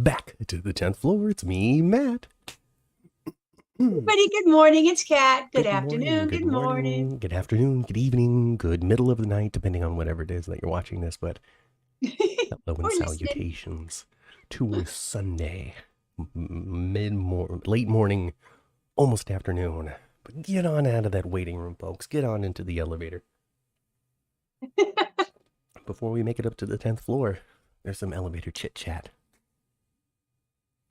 back to the 10th floor. It's me, Matt. Everybody, good morning. It's Kat. Good afternoon. Good morning. Good afternoon. Good evening. Good middle of the night, depending on whatever it is that you're watching this. But hello and salutations to a Sunday, late morning, almost afternoon. But get on out of that waiting room, folks. Get on into the elevator. Before we make it up to the 10th floor, there's some elevator chit-chat.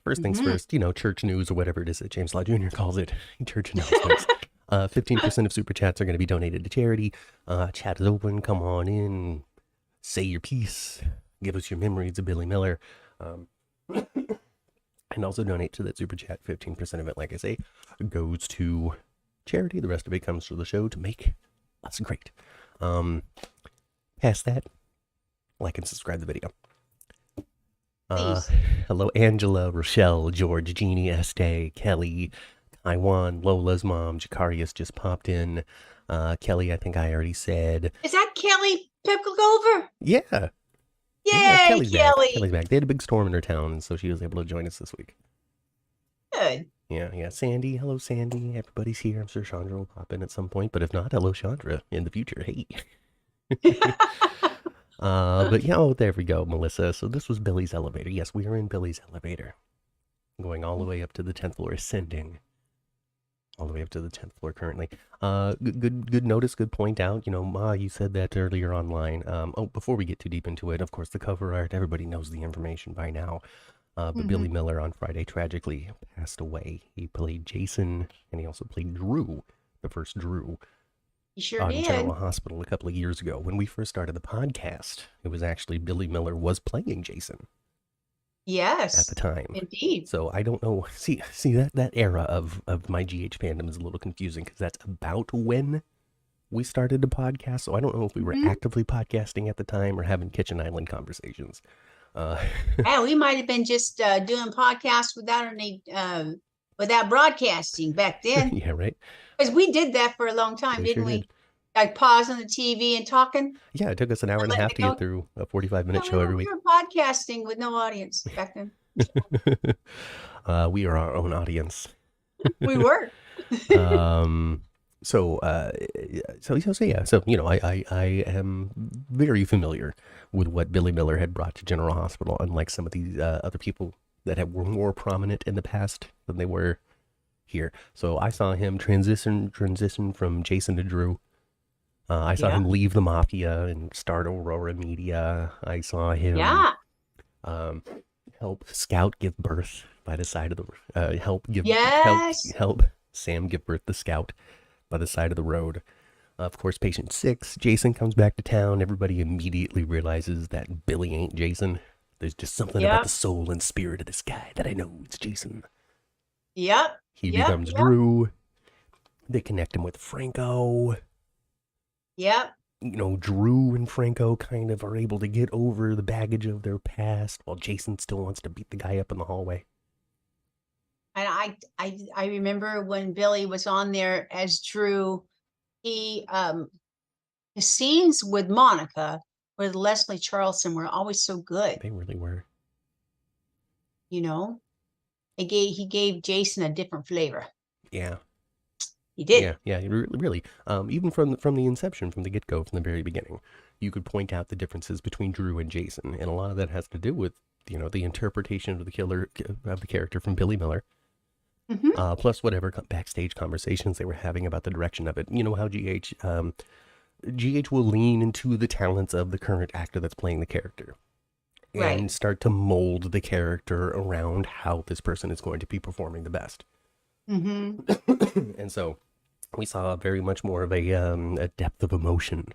First things first, church news or whatever it is that James Law Jr. calls it, church announcements. 15% of super chats are going to be donated to charity. Chat is open. Come on in. Say your piece. Give us your memories of Billy Miller. And also donate to that super chat. 15% of it, like I say, goes to charity. The rest of it comes to the show to make us great. Past that, like and subscribe to the video. Hello, Angela, Rochelle, George, Jeannie, Estee, Kelly, Taiwan, Lola's mom, Jacarius just popped in. Kelly, I think I already said. Is that Kelly Picklegover? Yeah. Yay, yeah, Kelly. Kelly's back. They had a big storm in her town, and so she was able to join us this week. Good. Yeah. Sandy, hello, Sandy. Everybody's here. I'm sure Chandra will pop in at some point, but if not, hello, Chandra, in the future. Hey. But there we go, Melissa. So this was Billy's elevator. Yes, we are in Billy's elevator. Going all the way up to the 10th floor, ascending. All the way up to the 10th floor currently. Good notice, good point out. Ma, you said that earlier online. Before we get too deep into it, of course, the cover art, everybody knows the information by now. But Billy Miller on Friday tragically passed away. He played Jason, and he also played Drew, the first Drew. He sure on did. General Hospital a couple of years ago. When we first started the podcast, it was actually Billy Miller was playing Jason. Yes. At the time. Indeed. So I don't know. See that era of my GH fandom is a little confusing because that's about when we started the podcast. So I don't know if we were actively podcasting at the time or having Kitchen Island conversations. Yeah, we might have been just doing podcasts without broadcasting back then. Yeah, right. Because we did that for a long time, didn't we? Like pausing the TV and talking. Yeah, it took us an hour and a half to get through a 45-minute show every week. We were podcasting with no audience back then. We are our own audience. We were. So I am very familiar with what Billy Miller had brought to General Hospital, unlike some of these other people that were more prominent in the past than they were here. So I saw him transition from Jason to Drew. I saw him leave the Mafia and start Aurora Media. I saw him help Scout give birth by the side of the help Sam give birth to Scout by the side of the road. Of course, Patient 6, Jason comes back to town. Everybody immediately realizes that Billy ain't Jason. There's just something about the soul and spirit of this guy that I know it's Jason. Yep. He becomes Drew. They connect him with Franco. Yep. Drew and Franco kind of are able to get over the baggage of their past while Jason still wants to beat the guy up in the hallway. And I remember when Billy was on there as Drew, his scenes with Monica, with Leslie Charleston, were always so good. They really were. He gave Jason a different flavor. Yeah. He did. Yeah, really. Even from the inception, from the get-go, from the very beginning, you could point out the differences between Drew and Jason, and a lot of that has to do with, the interpretation of the character from Billy Miller. Plus whatever backstage conversations they were having about the direction of it. You know how GH will lean into the talents of the current actor that's playing the character. And start to mold the character around how this person is going to be performing the best. And so we saw very much more of a depth of emotion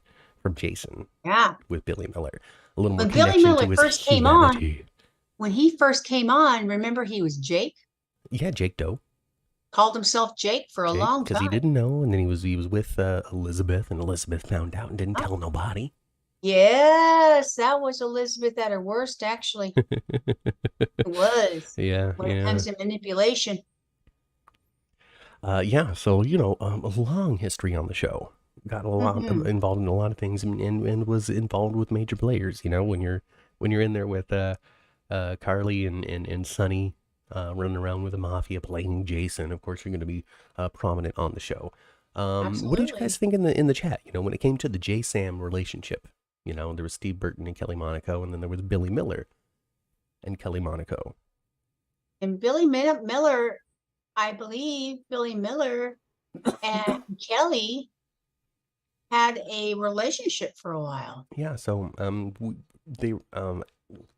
from Jason. Yeah. With Billy Miller. A little more when connection Billy Miller to his first humanity. came on, when he first came on, remember he was Jake? Yeah, Jake Doe. Called himself Jake for a long time. Because he didn't know, and then he was with Elizabeth, and Elizabeth found out and didn't tell nobody. Yes, that was Elizabeth at her worst, actually. It was. Yeah. When it comes to manipulation. So, a long history on the show. Got a lot involved in a lot of things and was involved with major players, when you're in there with Carly and Sonny running around with the mafia playing Jason, of course, are going to be prominent on the show. What did you guys Absolutely. think in the chat? When it came to the J Sam relationship, there was Steve Burton and Kelly Monaco, and then there was Billy Miller and Kelly Monaco. And Miller, I believe Billy Miller and Kelly had a relationship for a while. Yeah, so they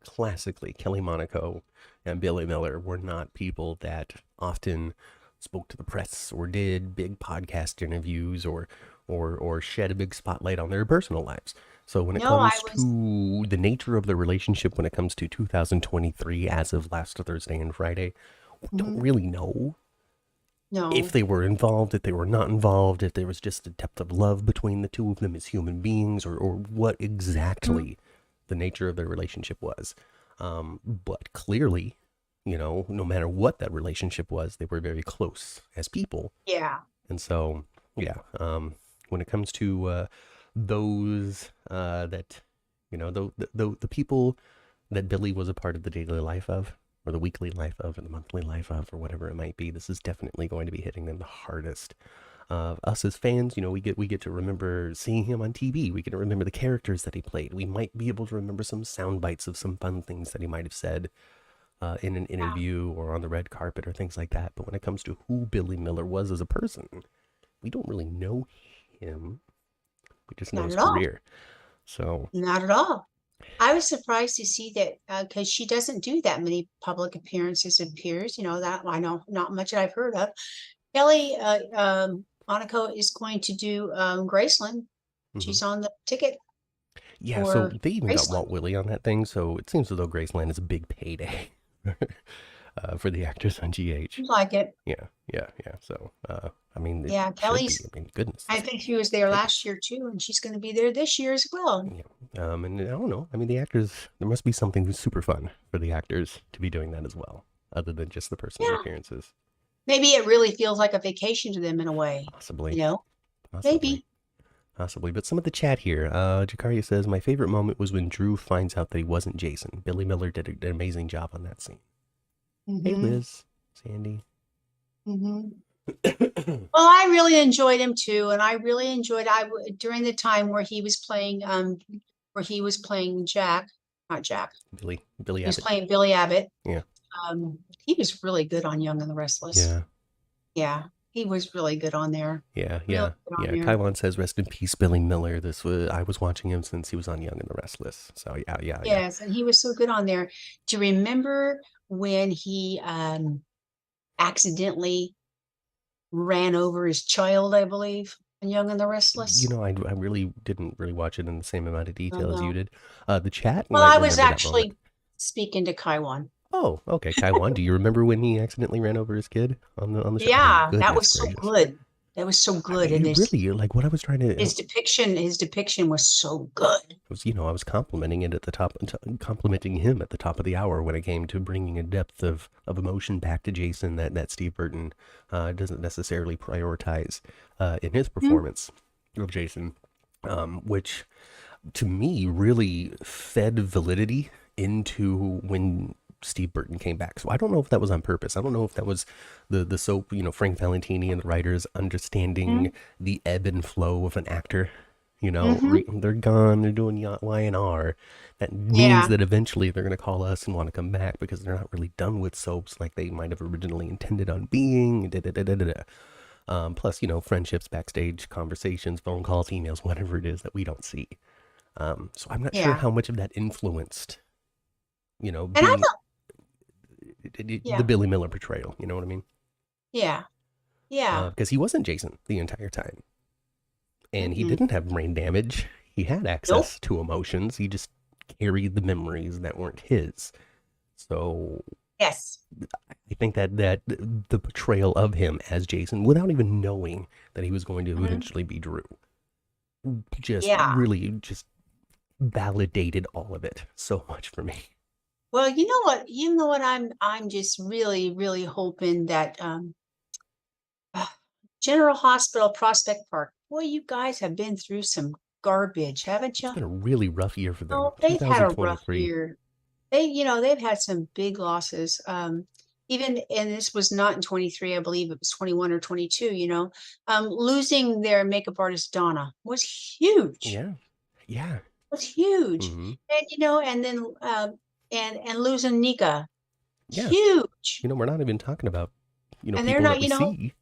classically Kelly Monaco and Billy Miller were not people that often spoke to the press or did big podcast interviews or shed a big spotlight on their personal lives. So when it comes to the nature of the relationship, when it comes to 2023, as of last Thursday and Friday, we don't really know. No. If they were involved, if they were not involved, if there was just a depth of love between the two of them as human beings, or what exactly the nature of their relationship was. But clearly, no matter what that relationship was, they were very close as people. Yeah. And so, yeah, when it comes to those that, the people that Billy was a part of the daily life of, or the weekly life of, or the monthly life of, or whatever it might be, this is definitely going to be hitting them the hardest. Us as fans, we get to remember seeing him on TV. We get to remember the characters that he played. We might be able to remember some sound bites of some fun things that he might have said in an interview or on the red carpet or things like that. But when it comes to who Billy Miller was as a person, we don't really know him. We just know his career. So not at all. I was surprised to see that because she doesn't do that many public appearances. It appears, that I know not much that I've heard of. Kelly Monaco is going to do Graceland. She's on the ticket. Yeah, so they even got Walt Willie on that thing, so it seems as though Graceland is a big payday for the actors on GH. Like it. Yeah. So, Kelly's. Goodness. I think she was there last year too, and she's going to be there this year as well. Yeah. And I don't know. The actors, there must be something super fun for the actors to be doing that as well, other than just the personal appearances. Maybe it really feels like a vacation to them in a way. Possibly. Maybe. Possibly. But some of the chat here, Jakaria says, my favorite moment was when Drew finds out that he wasn't Jason. Billy Miller did an amazing job on that scene. Hey, Liz, Sandy. Well, I really enjoyed him too, and I really enjoyed during the time where he was playing Jack, not Jack. Billy Abbott. He was Abbott. playing Billy Abbott. Yeah. He was really good on Young and the Restless. Yeah. He was really good on there. Yeah. Kaiwan says, rest in peace, Billy Miller. I was watching him since he was on Young and the Restless. So yeah. Yes, and he was so good on there. Do you remember when he accidentally ran over his child, I believe, in Young and the Restless? I really didn't watch it in the same amount of detail as you did. The chat. Well, I was actually speaking to Kaiwan. Oh, okay. Kaiwan, do you remember when he accidentally ran over his kid on the show? Yeah, that was so good. That was so good. And really, like what I was trying to... His depiction was so good. I was complimenting him at the top of the hour when it came to bringing a depth of emotion back to Jason that Steve Burton doesn't necessarily prioritize in his performance of Jason, which to me really fed validity into when Steve Burton came back. So I don't know if that was on purpose. I don't know if that was the soap, Frank Valentini and the writers understanding the ebb and flow of an actor. They're gone, they're doing Y&R. That means that eventually they're going to call us and want to come back because they're not really done with soaps like they might have originally intended on being. Plus, friendships, backstage conversations, phone calls, emails, whatever it is that we don't see. So I'm not sure how much of that influenced, the Billy Miller portrayal. You know what I mean? Yeah. Because he wasn't Jason the entire time. And he didn't have brain damage. He had access to emotions. He just carried the memories that weren't his. So yes, I think that the portrayal of him as Jason, without even knowing that he was going to eventually be Drew, just really just validated all of it so much for me. Well, you know what, I'm just really, really hoping that General Hospital Prospect Park. Boy, you guys have been through some garbage, haven't you? It's been a really rough year for them. Oh, they've had a rough year. they've had some big losses. Even, and this was not in 23, I believe it was 21 or 22, losing their makeup artist Donna was huge. Yeah. Yeah. Was huge. Mm-hmm. And, and then, and losing Nika, Yeah. huge. We're not even talking about, And they're people not, that we see.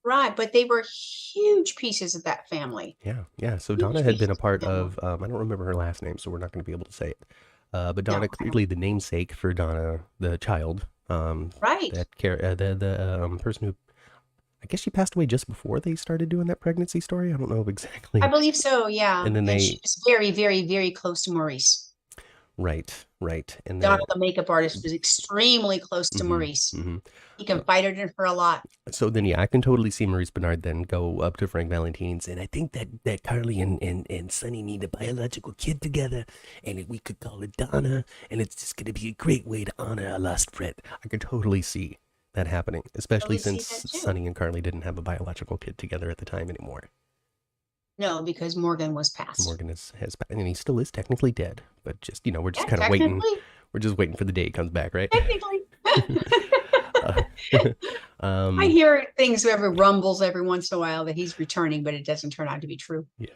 right, but they were huge pieces of that family. Yeah. Yeah. So Donna Huge had been a pieces part family. of, I don't remember her last name, so we're not going to be able to say it. But No, Donna, clearly the namesake for Donna, the child, right. the person who, I guess she passed away just before they started doing that pregnancy story. I don't know exactly. I believe so, yeah. And then And she was very, very, very close to Maurice. right. And Donna, then, the makeup artist, was extremely close to mm-hmm, Maurice. mm-hmm. He confided in her a lot. So then, yeah, I can totally see Maurice Benard then go up to Frank Valentin's, and I think that Carly and Sonny need a biological kid together, and we could call it Donna, and it's just going to be a great way to honor a lost friend. I could totally see that happening, especially Totally since see that too. Sonny and Carly didn't have a biological kid together at the time anymore. No, because Morgan was passed. Morgan has, and he still is technically dead, but just, we're just Yeah, kind of waiting. technically. We're just waiting for the day he comes back, right? Technically. Uh, I hear things rumbles every once in a while that he's returning, but it doesn't turn out to be true. yeah.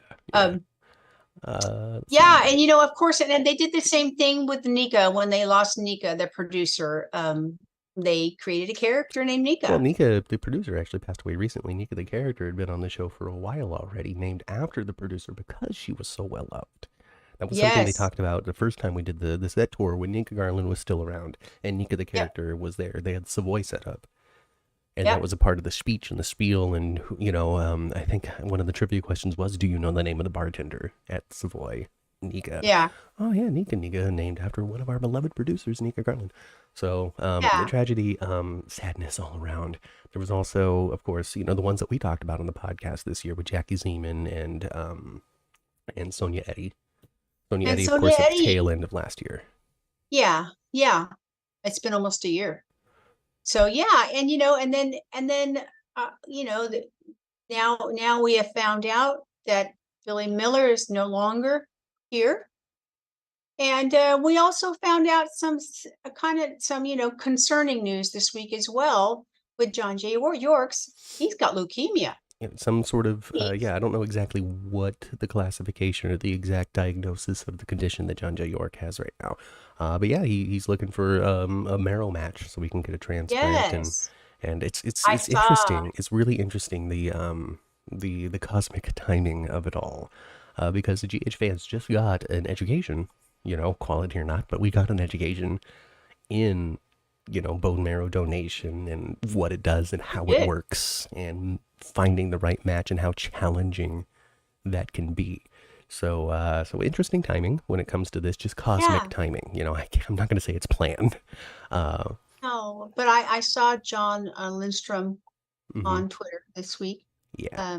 Yeah, and of course, and they did the same thing with Nika when they lost Nika, the producer. They created a character named Nika. Well, Nika, the producer, actually passed away recently. Nika, the character, had been on the show for a while already, named after the producer because she was so well loved. That was something they talked about the first time we did the set tour when Nika Garland was still around and Nika, the character, was there. They had Savoy set up. And that was a part of the speech and the spiel. And, I think one of the trivia questions was, do you know the name of the bartender at Savoy? Nika. Yeah. Oh, yeah, Nika, named after one of our beloved producers, Nika Garland. So, the tragedy, sadness all around. There was also, of course, the ones that we talked about on the podcast this year with Jackie Zeman and Sonia Eddy. Sonia Eddy, of course, at the tail end of last year. Yeah. It's been almost a year. So yeah, and then now we have found out that Billy Miller is no longer here, and we also found out some concerning news this week as well with John J. Yorks. He's got leukemia. Some sort of, I don't know exactly what the classification or the exact diagnosis of the condition that John J. York has right now. But yeah, he's looking for a marrow match so we can get a transplant. Yes. And it's interesting. It's really interesting, the cosmic timing of it all. Because the GH fans just got an education, quality or not, but we got an education in bone marrow donation and what it does and how it works and finding the right match and how challenging that can be. So interesting timing when it comes to this, just cosmic timing. I'm not going to say it's planned. No, but I saw John Lindstrom on Twitter this week. Yeah.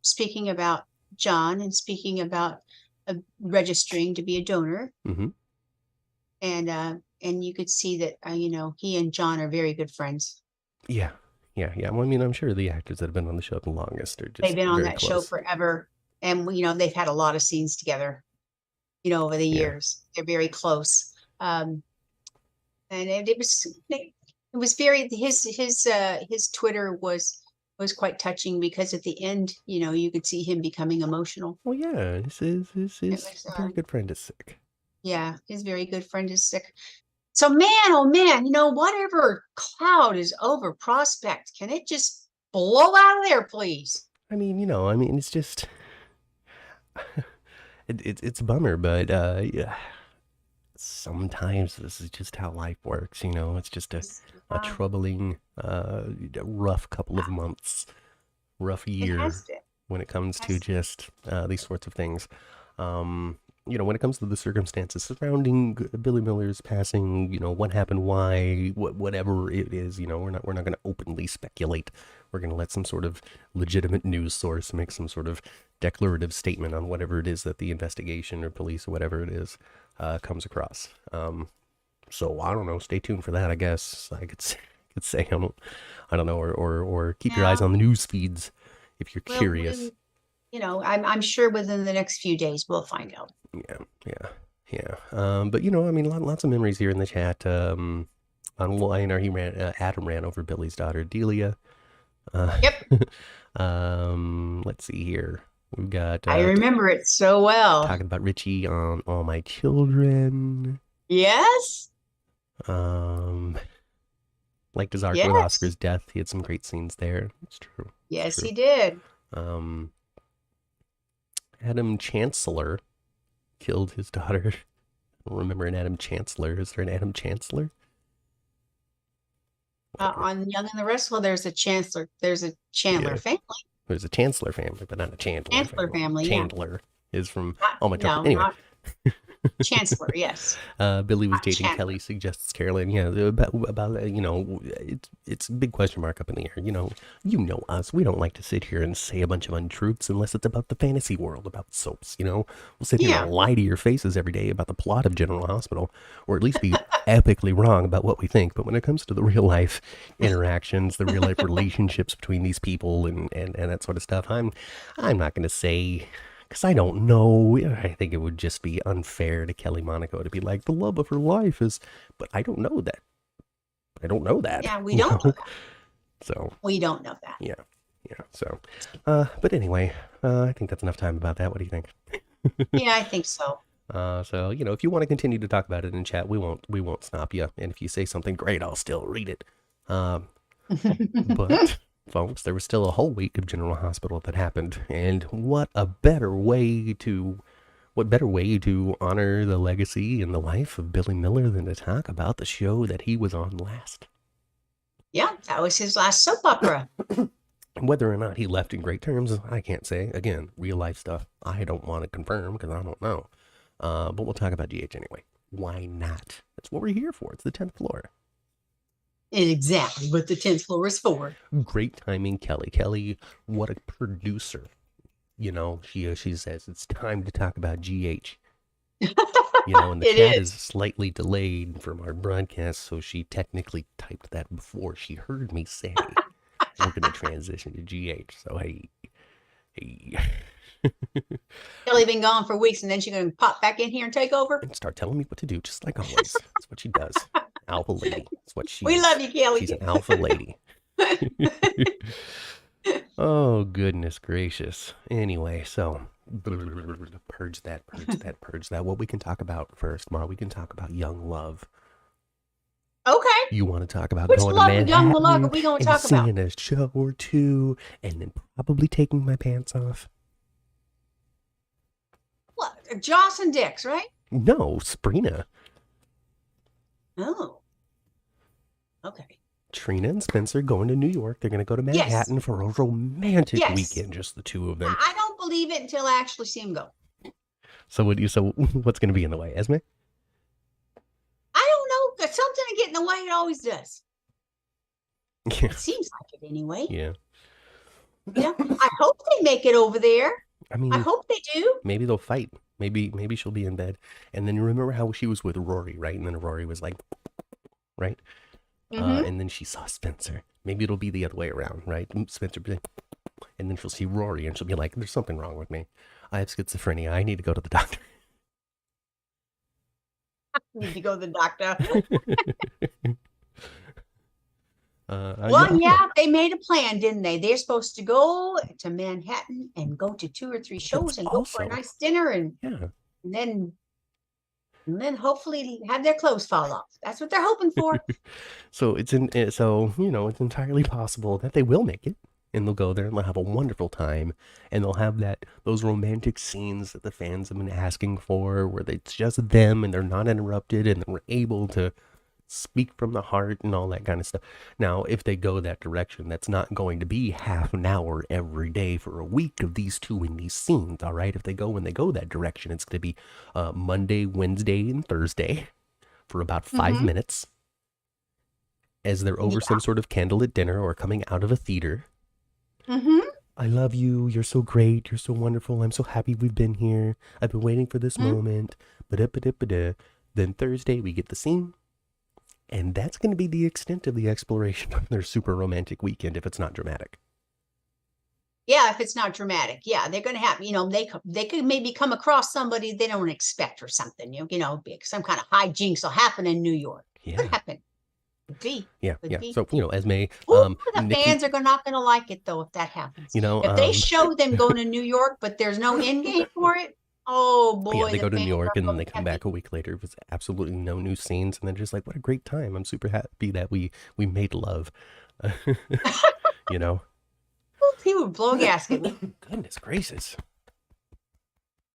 Speaking about John and speaking about registering to be a donor. Mm-hmm. And you could see that, he and John are very good friends. Yeah. Well, I'm sure the actors that have been on the show the longest are just they've been on that close. show forever. And, they've had a lot of scenes together, over the years. They're very close. And it was very, his Twitter was quite touching because at the end, you could see him becoming emotional. Well, yeah, his very good friend is sick. Yeah, his very good friend is sick. So man, oh man, whatever cloud is over Prospect, can it just blow out of there, please? It's just, it's a bummer, but yeah, sometimes this is just how life works. It's just a troubling, rough couple of months, rough year when it comes to just these sorts of things. When it comes to the circumstances surrounding Billy Miller's passing, what happened, why, whatever it is, we're not going to openly speculate. We're going to let some sort of legitimate news source make some sort of declarative statement on whatever it is that the investigation or police or whatever it is comes across. So I don't know. Stay tuned for that. I guess I could say I don't know, or keep your eyes on the news feeds if you're curious. I'm sure within the next few days we'll find out. Yeah. But I mean, lots of memories here in the chat. On Liner, Adam ran over Billy's daughter, Delia. Uh, Yep. let's see here. We've got I remember it so well. talking about Richie on All My Children. Yes. Like his arc with Yes. Oscar's death. He had some great scenes there. It's true. Yes, true. he did. Adam Chancellor killed his daughter. I don't remember an Adam Chancellor. Is there an Adam Chancellor? On Young and the Restless, there's a Chancellor. There's a Chandler family. There's a Chancellor family, but not a Chandler family. Chandler is from All My Children. Anyway. Not Chancellor, yes. Billy was Not dating Chandler. Kelly, suggests Carolyn. Yeah, about it's a big question mark up in the air. You know us. We don't like to sit here and say a bunch of untruths unless it's about the fantasy world, about soaps. We'll sit here and lie to your faces every day about the plot of General Hospital, or at least be epically wrong about what we think. But when it comes to the real life interactions, the real life relationships between these people, and that sort of stuff, I'm not going to say. Because I don't know. I think it would just be unfair to Kelly Monaco to be like, the love of her life is... But I don't know that. Yeah, we don't know that. So... We don't know that. Yeah. So... but anyway, I think that's enough time about that. What do you think? Yeah, I think so. So, if you want to continue to talk about it in chat, we won't stop you. And if you say something great, I'll still read it. But... Folks, there was still a whole week of General Hospital that happened, and what better way to honor the legacy and the life of Billy Miller than to talk about the show that he was on last? Yeah, that was his last soap opera. Whether or not he left in great terms, I can't say. Again, real life stuff, I don't want to confirm because I don't know. But we'll talk about GH anyway. Why not? That's what we're here for. It's the 10th floor. Exactly what the 10th floor is for. Great timing, Kelly. Kelly, what a producer. She says it's time to talk about GH. And the chat is slightly delayed from our broadcast, so she technically typed that before she heard me say we're going to transition to GH. So hey. Kelly been gone for weeks, and then she's going to pop back in here and take over and start telling me what to do, just like always. That's what she does. Alpha lady. That's what she is. We love you, Kelly. She's an alpha lady. Oh, goodness gracious. Anyway, so purge that. What we can talk about first, Ma, we can talk about young love. Okay. You want to talk about which going love to Manhattan young love are we going to talk singing about? a show or two, and then probably taking my pants off? What? Joss and Dix, right? No, Sprina. Oh. Okay. Trina and Spencer going to New York. They're going to go to Manhattan for a romantic weekend, just the two of them. I don't believe it until I actually see them go. So what's going to be in the way, Esme? I don't know. There's something to get in the way. It always does. Yeah. It seems like it anyway. Yeah. Yeah. I hope they make it over there. I mean, I hope they do. Maybe they'll fight. Maybe she'll be in bed. And then you remember how she was with Rory, right? And then Rory was like, right? Mm-hmm. And then she saw Spencer. Maybe it'll be the other way around, right? Spencer, and then she'll see Rory and she'll be like, there's something wrong with me. I have schizophrenia. I need to go to the doctor. Need to go to the doctor. Yeah. They made a plan, didn't they? They're supposed to go to Manhattan and go to 2 or 3 shows and go for a nice dinner and then hopefully have their clothes fall off. That's what they're hoping for. So it's entirely possible that they will make it, and they'll go there and they'll have a wonderful time, and they'll have those romantic scenes that the fans have been asking for, where it's just them and they're not interrupted and they're able to speak from the heart and all that kind of stuff. Now, if they go that direction, that's not going to be half an hour every day for a week of these two in these scenes, all right? When they go that direction, it's going to be Monday, Wednesday, and Thursday for about 5 minutes as they're over some sort of candlelit dinner or coming out of a theater. I love you. You're so great. You're so wonderful. I'm so happy we've been here. I've been waiting for this moment. Then Thursday, we get the scene. And that's going to be the extent of the exploration of their super romantic weekend if it's not dramatic. Yeah, if it's not dramatic, yeah, they're going to have, they could maybe come across somebody they don't expect or something. Some kind of hijinks will happen in New York. Could Yeah. happen. Could be. Yeah. Could Yeah. be. So, Esme, Ooh, the Nikki, fans are not going to like it though if that happens. If they show them going to New York, but there's no end game for it, oh yeah, boy, they the go to New fans York are and then going they to come be back a week later with absolutely no new scenes. And they're just like, what a great time. I'm super happy that we made love. you know? He would blow a gasket. Goodness gracious.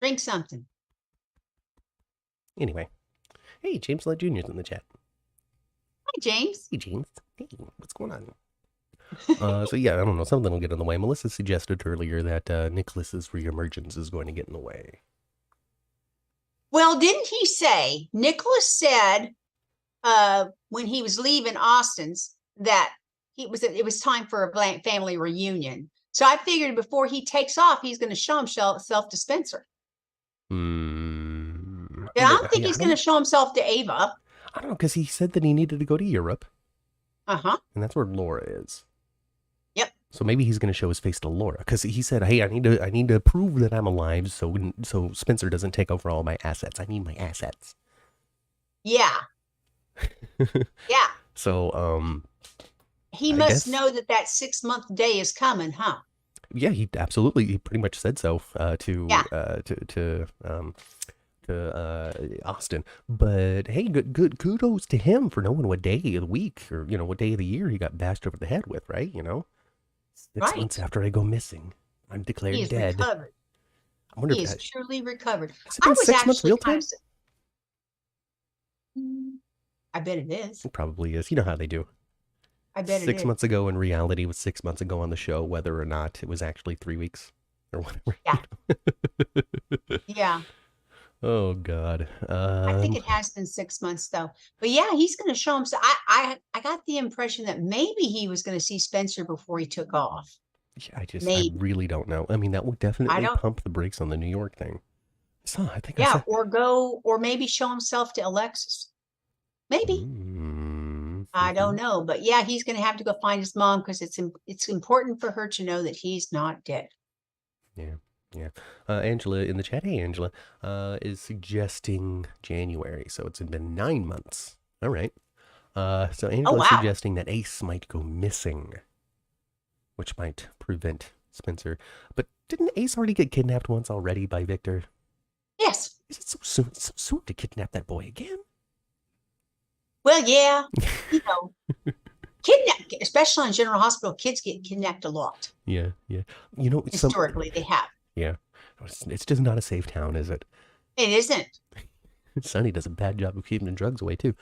Drink something. Anyway. Hey, James Lett Jr.'s in the chat. Hi, James. Hey, James. Hey, what's going on? So yeah, I don't know. Something will get in the way. Melissa suggested earlier that Nicholas's reemergence is going to get in the way. Well, didn't he say, Nicholas said when he was leaving Austin's that it was time for a family reunion. So I figured before he takes off, he's going to show himself to Spencer. Hmm. I don't think he's going to show himself to Ava. I don't know, because he said that he needed to go to Europe. Uh-huh. And that's where Laura is. Yep. So maybe he's going to show his face to Laura, because he said, "Hey, I need to prove that I'm alive, so Spencer doesn't take over all my assets. I need my assets." Yeah. Yeah. So he must know that 6-month day is coming, huh? Yeah, he pretty much said so to Austin. But hey, good kudos to him for knowing what day of the week or what day of the year he got bashed over the head with, right? 6 months after I go missing, I'm declared he is dead. Recovered. I wonder he if is truly recovered. Has it been 6 months real time? I bet it is. It probably is. You know how they do. I bet 6 months ago in reality was 6 months ago on the show, whether or not it was actually 3 weeks or whatever. Yeah. Yeah. Oh God. I think it has been 6 months though. But yeah, he's going to show him. So I got the impression that maybe he was going to see Spencer before he took off. Yeah, I really don't know. I mean, that would definitely pump the brakes on the New York thing. Or maybe show himself to Alexis. Maybe. I don't know, but yeah, he's going to have to go find his mom because it's important for her to know that he's not dead. Yeah. Yeah. Angela in the chat, hey Angela, is suggesting January. So it's been 9 months. All right. So Angela's suggesting that Ace might go missing, which might prevent Spencer. But didn't Ace already get kidnapped once already by Victor? Yes. Is it so soon? It's so soon to kidnap that boy again? Well, yeah. Especially in General Hospital, kids get kidnapped a lot. Yeah. Historically, they have. Yeah. It's just not a safe town, is it? It isn't. Sonny does a bad job of keeping the drugs away, too.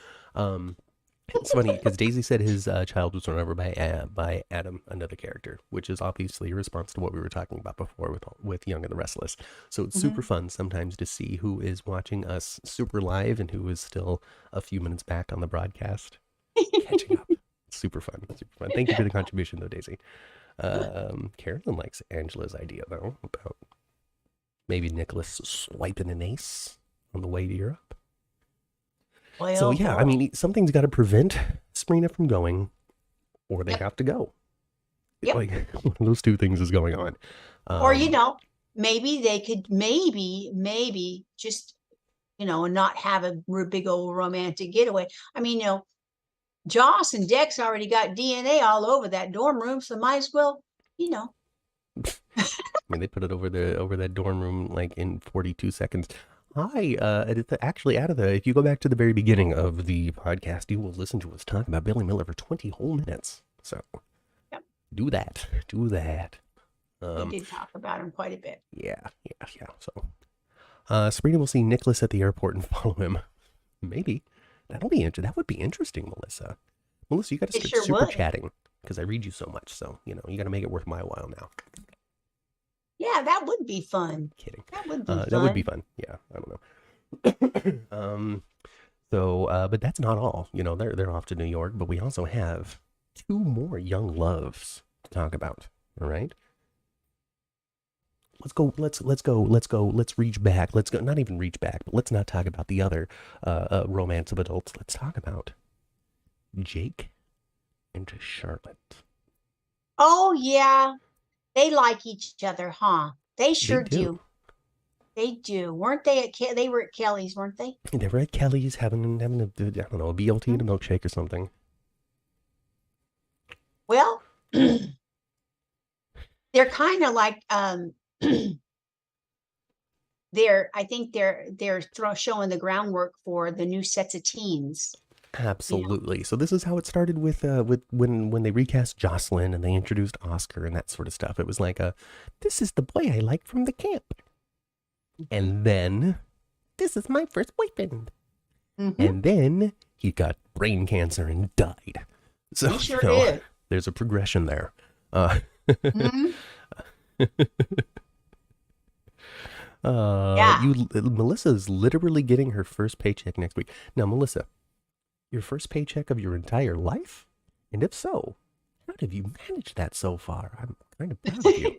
It's funny, because Daisy said his child was run over by Adam, another character, which is obviously a response to what we were talking about before with Young and the Restless. So it's super fun sometimes to see who is watching us super live and who is still a few minutes back on the broadcast. Catching up. Super fun. Super fun. Thank you for the contribution, though, Daisy. Carolyn likes Angela's idea, though, about maybe Nicholas swiping an ace on the way to Europe. Well, so, yeah, I mean, something's got to prevent Sprina from going, or they have to go. Yep. Like, one of those two things is going on. Or, maybe they could maybe just, not have a big old romantic getaway. I mean, Joss and Dex already got DNA all over that dorm room, so might as well, I mean, they put it over that dorm room like in 42 seconds. If you go back to the very beginning of the podcast, you will listen to us talk about Billy Miller for 20 whole minutes. So, do that. We did talk about him quite a bit. Yeah. So, Sprina will see Nicholas at the airport and follow him. Maybe. That would be interesting, Melissa. Melissa, you got to start super chatting because I read you so much. So, you got to make it worth my while now. Yeah, that would be fun. Kidding. That would be fun. That would be fun. Yeah, I don't know. But that's not all. They're off to New York, but we also have 2 more young loves to talk about. All right. Let's reach back. Let's go. Not even reach back, but let's not talk about the other romance of adults. Let's talk about Jake and Charlotte. Oh yeah. They like each other, huh? They They sure do. do. They do. Weren't they they were at Kelly's, weren't they? They were at Kelly's having a, I don't know, a BLT Hmm? and a milkshake or something. Well, they're kind of like I think they're showing the groundwork for the new sets of teens. You know, Absolutely. So this is how it started with when they recast Jocelyn and they introduced Oscar and that sort of stuff. It was like this is the boy I like from the camp. And then this is my first boyfriend. mm-hmm. And then he got brain cancer and died. So He sure did. there's a progression there. Mm-hmm. Yeah. Melissa's literally getting her first paycheck next week. Now, Melissa, your first paycheck of your entire life? And if so, how have you managed that so far? I'm kind of proud of you.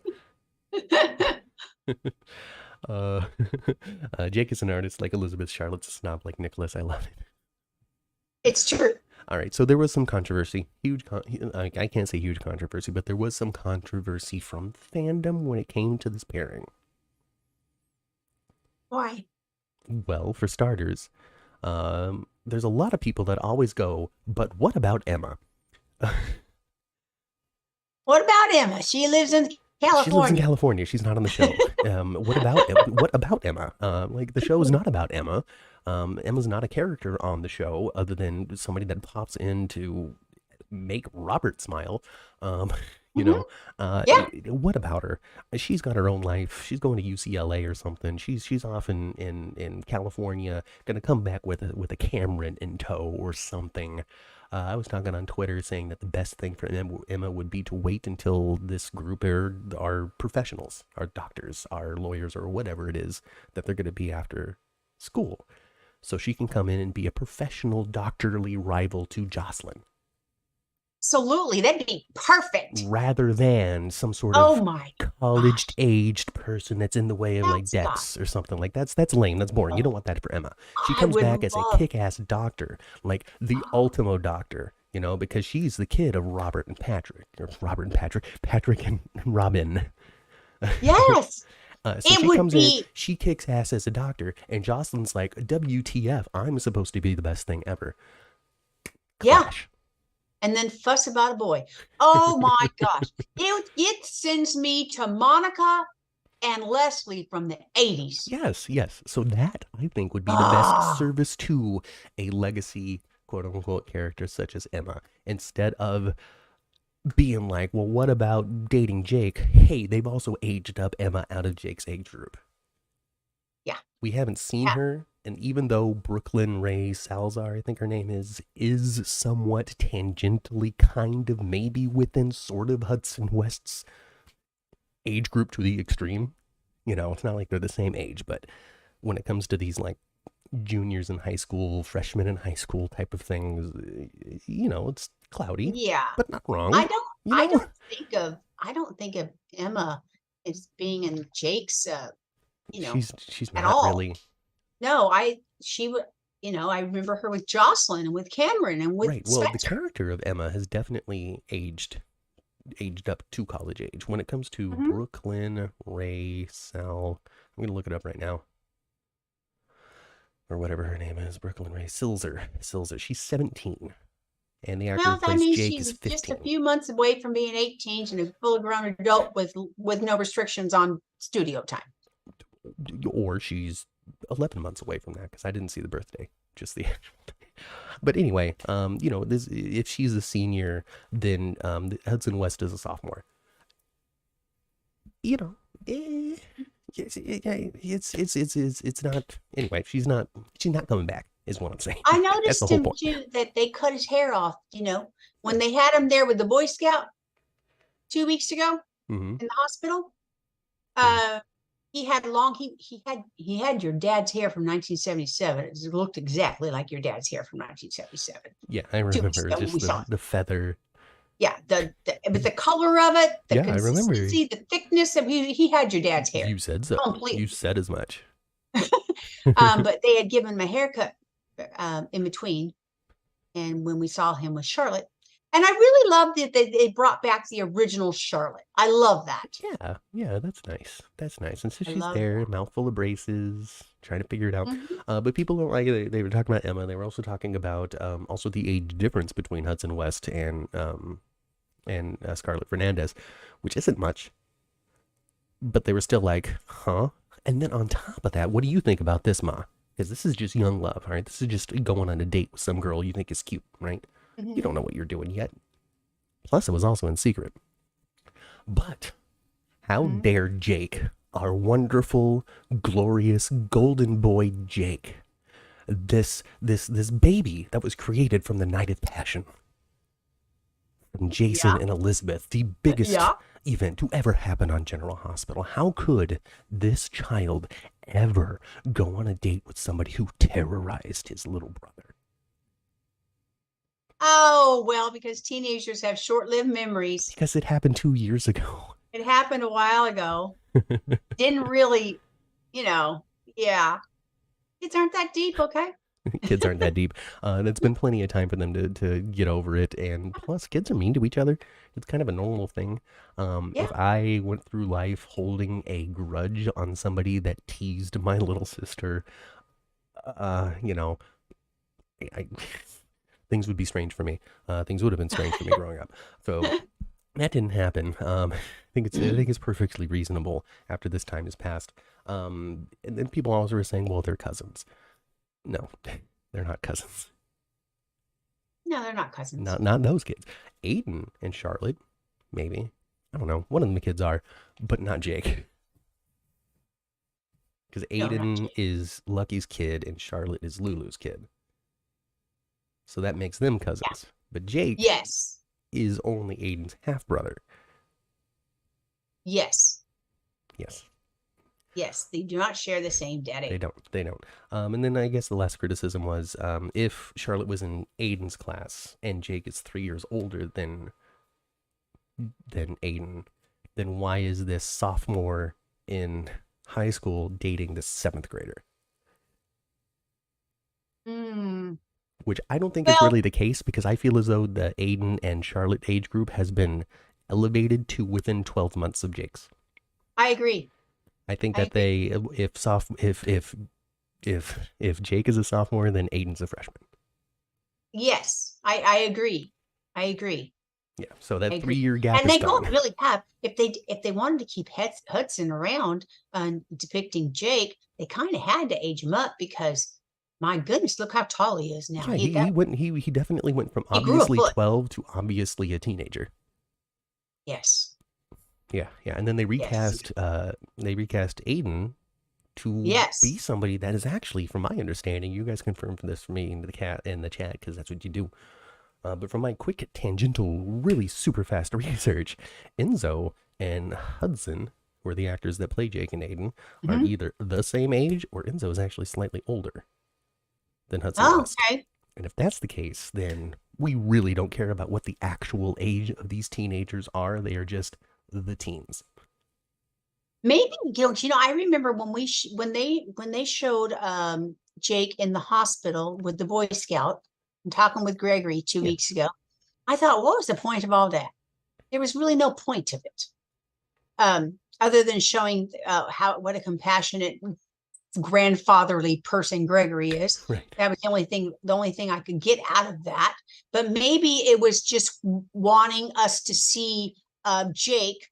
Jake is an artist like Elizabeth. Charlotte's a snob like Nicholas. I love it. It's true. All right, so there was some controversy. I can't say huge controversy, but there was some controversy from fandom when it came to this pairing. Why? Well, for starters, there's a lot of people that always go, but what about Emma? What about Emma? She lives in California. She lives in California. She's not on the show. What about Emma? Like the show is not about Emma. Emma's not a character on the show other than somebody that pops in to make Robert smile. You know, Yeah. what about her? She's got her own life. She's going to UCLA or something. She's off in California, gonna come back with a Cameron in tow or something. I was talking on Twitter saying that the best thing for Emma would be to wait until this group are professionals, are doctors, are lawyers, or whatever it is that they're going to be after school. So she can come in and be a professional doctorly rival to Jocelyn. Absolutely. That'd be perfect. Rather than some sort Oh of my college-aged person that's in the way of like That's debts or something. Like that's lame. That's boring. You don't want that for Emma. She I comes would back as a love. kick-ass doctor, like the Ultimo doctor, you know, because she's the kid of Robert and Patrick, Patrick and Robin. Yes. So It she would comes in, be. she kicks ass as a doctor, and Jocelyn's like, WTF, I'm supposed to be the best thing ever. Yeah. Clash. And then fuss about a boy. Oh my gosh. It sends me to Monica and Leslie from the 80s. Yes. So that, I think, would be the best service to a legacy, quote unquote, character such as Emma. Instead of being like, well, what about dating Jake? Hey, they've also aged up Emma out of Jake's age group. Yeah. We haven't seen her, and even though Brooklyn Ray Salazar, I think her name is somewhat tangentially kind of maybe within sort of Hudson West's age group to the extreme. You know, it's not like they're the same age, but when it comes to these like juniors in high school, freshmen in high school type of things, you know, it's cloudy, Yeah. but not wrong. I don't You I know? don't think of Emma as being in Jake's She's at not all. really No, she would I remember her with Jocelyn and with Cameron and with right. Well, the Spencer. character of Emma has definitely aged up to college age. When it comes to Mhm. Brooklyn Ray Sal, I'm gonna look it up right now, or whatever her name is. Brooklyn Ray Silzer. She's 17, and the actor who Well, that plays means Jake she's is just a 15. few months away from being 18 and a fully grown adult with no restrictions on studio time. Or she's 11 months away from that because I didn't see the birthday, just the actual day. But anyway, you know, this if she's a senior, then Hudson West is a sophomore. You know, it's not. Anyway, she's not coming back. Is what I'm saying. I That's the noticed whole him point. too that they cut his hair off, when they had him there with the Boy Scout 2 weeks ago Mm-hmm. in the hospital. Yeah. He had he had your dad's hair from 1977. It looked exactly like your dad's hair from 1977. Yeah, I 2 weeks remember ago when we just saw it. the feather. Yeah, but the color of it, the Yeah, I remember. consistency, the thickness of he had your dad's hair. You said so. Completely. You said as much. But they had given him a haircut in between, and when we saw him with Charlotte, And I really love that they brought back the original Charlotte. I love that. Yeah, that's nice. That's nice. And so I she's love there, that. mouthful of braces, trying to figure it out. Mhm. But people don't like it. They were talking about Emma. They were also talking about also the age difference between Hudson West and Scarlett Fernandez, which isn't much. But they were still like, huh? And then on top of that, what do you think about this, Ma? Because this is just young love, right? This is just going on a date with some girl you think is cute, right? You don't know what you're doing yet. Plus, it was also in secret. But how Mhm. dare Jake, our wonderful, glorious, golden boy Jake, this baby that was created from the night of passion, from Jason Yeah. and Elizabeth, the biggest Yeah. event to ever happen on General Hospital. How could this child ever go on a date with somebody who terrorized his little brother? Oh, well, because teenagers have short-lived memories. Because it happened 2 years ago. It happened a while ago. Didn't really, yeah. Kids aren't that deep, okay? Kids aren't that deep. And it's been plenty of time for them to get over it. And plus, kids are mean to each other. It's kind of a normal thing. Yeah. If I went through life holding a grudge on somebody that teased my little sister, you know, things would be strange for me. Things would have been strange for me growing up. So that didn't happen. I think it's perfectly reasonable after this time has passed. And then people also were saying, well, they're cousins. No, they're not cousins. No, they're not cousins. Not those kids. Aiden and Charlotte, maybe. I don't know. One of them the kids are, but not Jake. Because No, not Aiden Jake. is Lucky's kid and Charlotte is Lulu's kid. So that makes them cousins. But Jake Yes. is only Aiden's half brother. Yes. Yes. Yes. They do not share the same They daddy. don't. And then I guess the last criticism was if Charlotte was in Aiden's class and Jake is 3 years older than Aiden, then why is this sophomore in high school dating this 7th grader? Which I don't think is Well, really the case, because I feel as though the Aiden and Charlotte age group has been elevated to within 12 months of Jake's. I agree. I think I that they if Jake is a sophomore, then Aiden's a freshman. Yes, I agree. I agree. Yeah, so that I agree. 3-year gap And is they don't gone. really have, if they wanted to keep Hudson around depicting Jake, they kind of had to age him up because my goodness, look how tall he is now. Yeah, he definitely went from he grew a obviously foot. 12 to obviously a teenager. Yes. Yeah, and then they Yes. recast Aiden to Yes. be somebody that is actually, from my understanding, you guys confirmed this for me in the chat because that's what you do. But from my quick tangential, really super fast research, Enzo and Hudson, who are the actors that play Jake and Aiden, are either the same age or Enzo is actually slightly older than Hudson West. Okay. And if that's the case, then we really don't care about what the actual age of these teenagers are. They are just the teens. Maybe I remember when when they showed Jake in the hospital with the Boy Scout and talking with Gregory 2 weeks ago. I thought, what was the point of all that? There was really no point of it, other than showing what a compassionate, grandfatherly person Gregory is. Right. That was the only thing I could get out of that. But maybe it was just wanting us to see Jake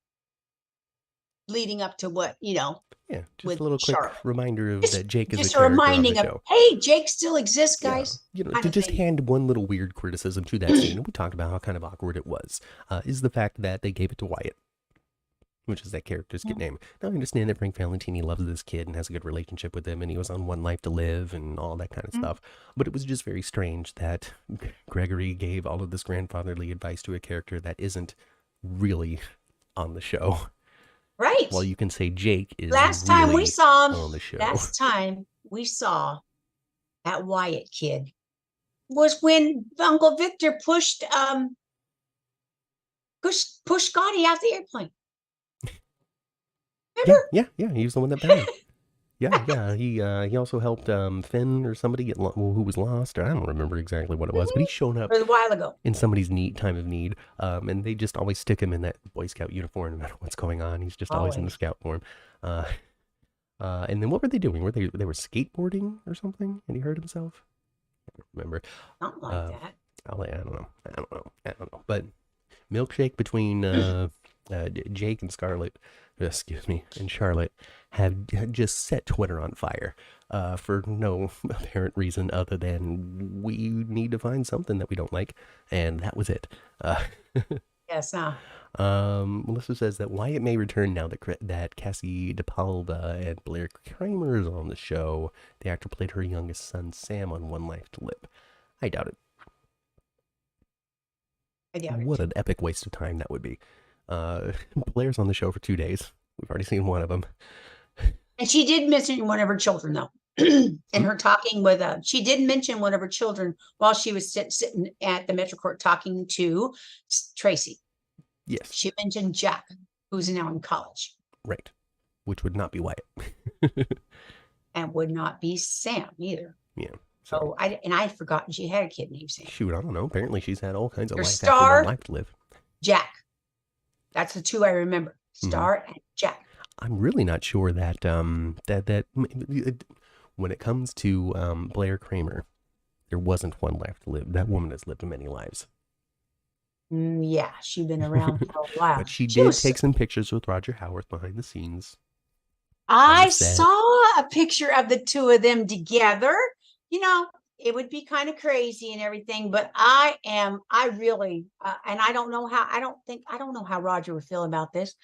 leading up to what Yeah, just with a little quick Charlotte. reminder of that Jake is Just a character reminding on the of, show. hey, Jake still exists, Yeah, guys. to just hand one little weird criticism to that scene, and we talked about how kind of awkward it was, is the fact that they gave it to Wyatt, which is that character's kid name. Now, I understand that Frank Valentini loves this kid and has a good relationship with him, and he was on One Life to Live and all that kind of stuff. But it was just very strange that Gregory gave all of this grandfatherly advice to a character that isn't really on the show. Right. Well, you can say Jake is last really time we saw him on the show. last time we saw that Wyatt kid was when Uncle Victor pushed Scotty out the airplane. Remember? Yeah, he was the one that banged. Yeah. He also helped Finn or somebody get who was lost. Or I don't remember exactly what it was, but he's shown up A while ago. in somebody's time of need. And they just always stick him in that Boy Scout uniform no matter what's going on. He's just always in the Always. scout form. Uh, and then what were they doing? They were skateboarding or something? And he hurt himself. I don't remember. Something like that. I don't know. But milkshake between Jake and Scarlett, excuse me, and Charlotte had just set Twitter on fire for no apparent reason other than we need to find something that we don't like, and that was it. Yes. Melissa says that Wyatt may return now that Cassie DePalva and Blair Kramer is on the show. The actor played her youngest son Sam on One Life to Live. I doubt it. What an epic waste of time that would be. Blair's on the show for 2 days. We've already seen one of them. And she did mention one of her children, though. And her talking with, she did mention one of her children while she was sitting at the Metro Court talking to Tracy. Yes. She mentioned Jack, who's now in college. Right. Which would not be Wyatt. And would not be Sam either. Yeah. So I'd forgotten she had a kid named Sam. Shoot, I don't know. Apparently she's had all kinds of life Star, after Life to Live. Jack. That's the two I remember. Star and Jack. I'm really not sure that when it comes to Blair Kramer, there wasn't one life to live. That woman has lived many lives. Yeah, she's been around for a while. But she did take some pictures with Roger Howarth behind the scenes. I saw a picture of the two of them together. You know, it would be kind of crazy and everything, but I really, and I don't know how Roger would feel about this,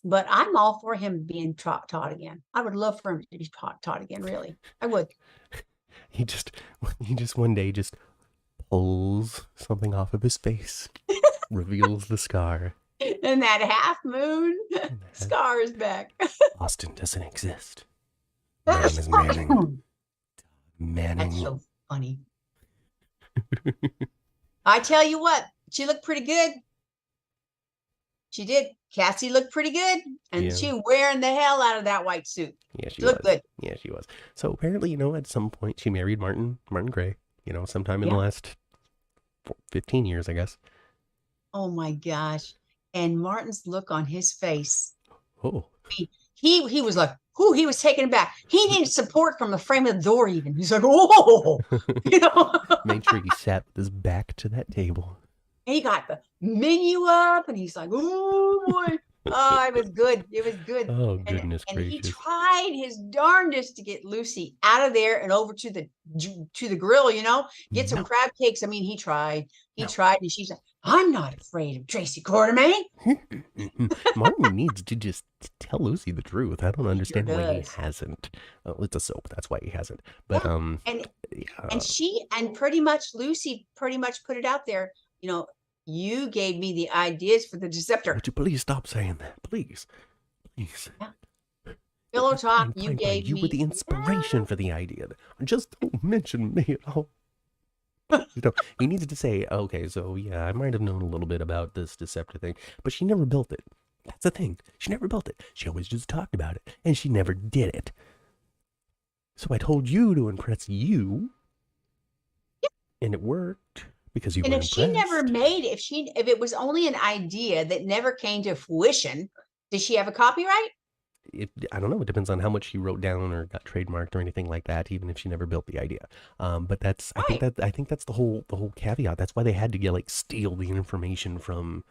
but I'm all for him being taught again. I would love for him to be taught again, really. I would. He just one day just pulls something off of his face, reveals the scar. And that half moon scar is back. Austin doesn't exist. Man is Manning. That's so funny. I tell you what, she looked pretty good. She did. Cassie looked pretty good, and she wearing the hell out of that white suit. Yeah, she looked good. Yeah, she was. So apparently, at some point she married Martin Gray. Sometime in the last 15 years, I guess. Oh my gosh! And Martin's look on his face. Oh. He was like, "Who?" He was taken aback. He needed support from the frame of the door. Even he's like, "Oh," Made sure he sat with his back to that table. He got the menu up, and he's like, "Oh boy, oh, it was good. It was good." Oh goodness and gracious! He tried his darndest to get Lucy out of there and over to the grill. Get some crab cakes. I mean, he tried. He tried, and she's like, "I'm not afraid of Tracy Quartermain." Martin needs to just tell Lucy the truth. I don't understand why he hasn't. It's a soap. That's why he hasn't. But and pretty much Lucy pretty much put it out there. You gave me the ideas for the Deceptor. Would you please stop saying that, please? Yeah. Pillow talk. You gave me. You were the inspiration for the idea. Just don't mention me at all. He needs to say, okay, so yeah, I might have known a little bit about this Deceptor thing, but she never built it. That's the thing. She never built it. She always just talked about it, and she never did it. So I told you to impress you, and it worked because you were impressed. And if she never made it, if it was only an idea that never came to fruition, did she have a copyright? I don't know. It depends on how much she wrote down or got trademarked or anything like that. Even if she never built the idea, but that's right. I think that's the whole caveat. That's why they had to steal the information from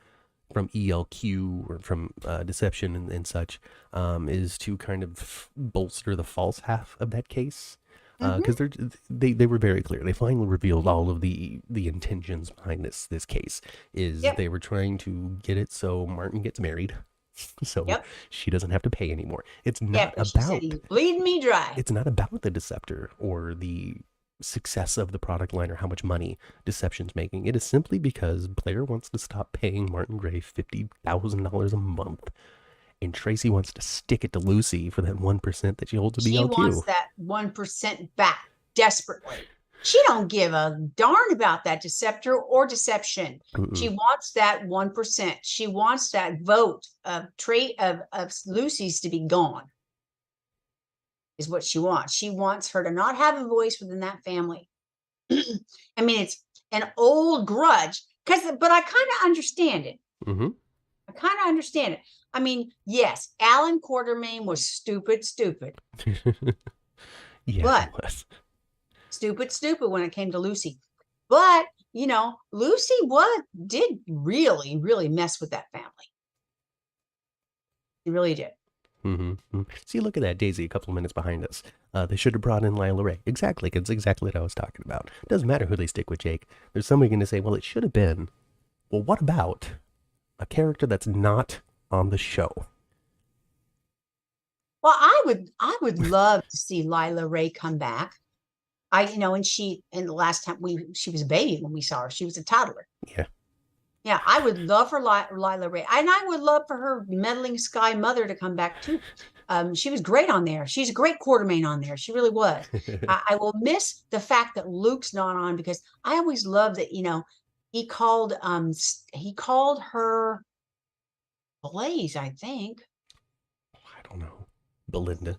ELQ or from Deception and such, is to kind of bolster the false half of that case. Because they were very clear. They finally revealed all of the intentions behind this case. They were trying to get it so Martin gets married. So she doesn't have to pay anymore. It's not about bleed me dry. It's not about the Deceptor or the success of the product line or how much money Deception's making. It is simply because Blair wants to stop paying Martin Gray $50,000 a month, and Tracy wants to stick it to Lucy for that 1% that she holds of BLQ. She wants that 1% back desperately. She don't give a darn about that Deceptor or Deception. She wants that 1%. She wants that vote of Lucy's to be gone. is what she wants. She wants her to not have a voice within that family. I mean, it's an old grudge, but I kind of understand it. Mm-hmm. I kind of understand it. I mean, yes, Alan Quartermain was stupid, Yeah, but it was. stupid when it came to Lucy. But, you know, Lucy did really, really mess with that family. She really did. Mm-hmm. See, look at that, Daisy, a couple of minutes behind us. They should have brought in Lila Ray. Exactly. It's exactly what I was talking about. Doesn't matter who they stick with, Jake. There's somebody going to say, well, it should have been. Well, what about a character that's not on the show? Well, I would love to see Lila Ray come back. And the last time she was a baby when we saw her, she was a toddler. Yeah. Yeah, I would love for Lila Ray. And I would love for her meddling Sky mother to come back too. She was great on there. She's a great Quartermain on there. She really was. I will miss the fact that Luke's not on, because I always loved that, he called her Blaze, I think. I don't know. Belinda.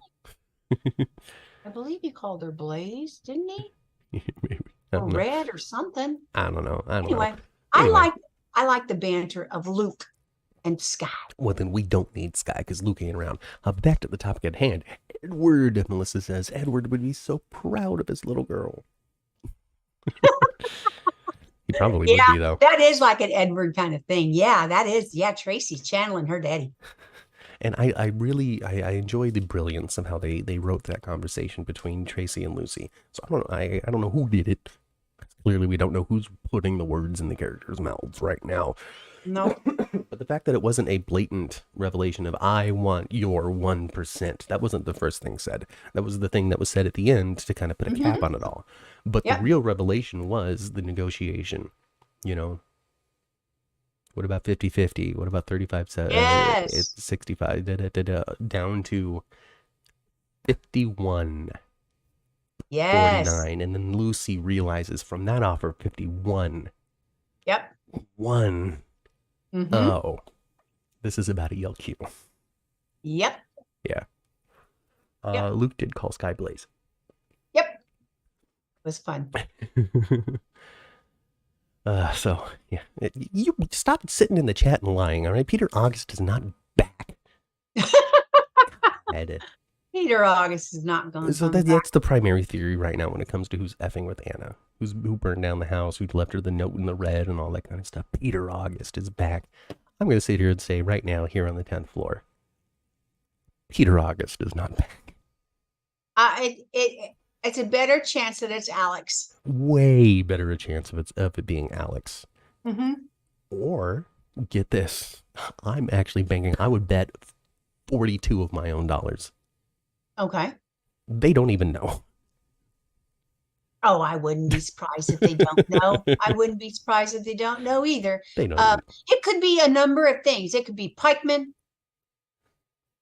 I believe he called her Blaze, didn't he? Maybe. Or Red or something. I don't know. Anyway, I like the banter of Luke and Sky. Well, then we don't need Sky because Luke ain't around. Back to the topic at hand. Edward, Melissa says, Edward would be so proud of his little girl. He probably would be, though. That is like an Edward kind of thing. Yeah, that is. Yeah, Tracy channeling her daddy. And I really enjoy the brilliance of how they wrote that conversation between Tracy and Lucy. So I don't know who did it. Clearly, we don't know who's putting the words in the characters' mouths right now. No. But the fact that it wasn't a blatant revelation of, I want your 1%. That wasn't the first thing said. That was the thing that was said at the end to kind of put a cap on it all. But the real revelation was the negotiation, What about 50-50? What about 35? Yes. 65, down to 51. Yes. 49. And then Lucy realizes from that offer, 51. Yep. 1. Mm-hmm. Oh, this is about ELQ. Yep. Yeah. Luke did call Sky Blaze. Yep. It was fun. So, yeah. You stop sitting in the chat and lying, all right? Peter August is not back. Peter August is not going. So that's the primary theory right now when it comes to who's effing with Anna, who burned down the house, who left her the note in the red and all that kind of stuff. Peter August is back. I'm going to sit here and say right now, here on the 10th floor, Peter August is not back. It's a better chance that it's Alex. Way better a chance of it being Alex. Mm-hmm. Or, get this, I'm actually banking, I would bet 42 of my own dollars. Okay. They don't even know. Oh, I wouldn't be surprised if they don't know. I wouldn't be surprised if they don't know either. They don't. It could be a number of things. It could be Pikeman.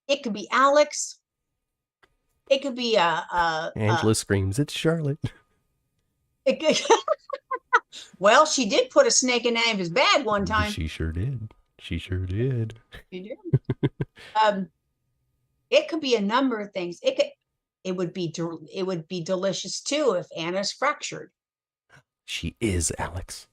It could be Alex. It could be Angela screams, it's Charlotte. Well, she did put a snake in Amber's bag one time. She sure did. She did. It could be a number of things. It would be delicious too if Anna's fractured. She is Alex.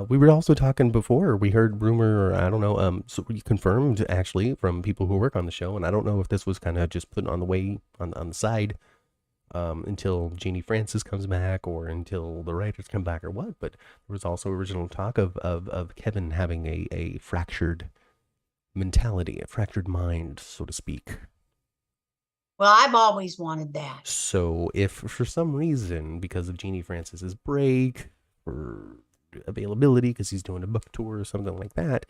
We were also talking before. We heard rumor, or I don't know. So we confirmed actually from people who work on the show, and I don't know if this was kind of just put on the way on the side until Jeannie Francis comes back, or until the writers come back, or what. But there was also original talk of Kevin having a fractured mentality, a fractured mind, so to speak. Well, I've always wanted that. So if for some reason, because of Jeannie Francis's break, or availability, because he's doing a book tour or something like that,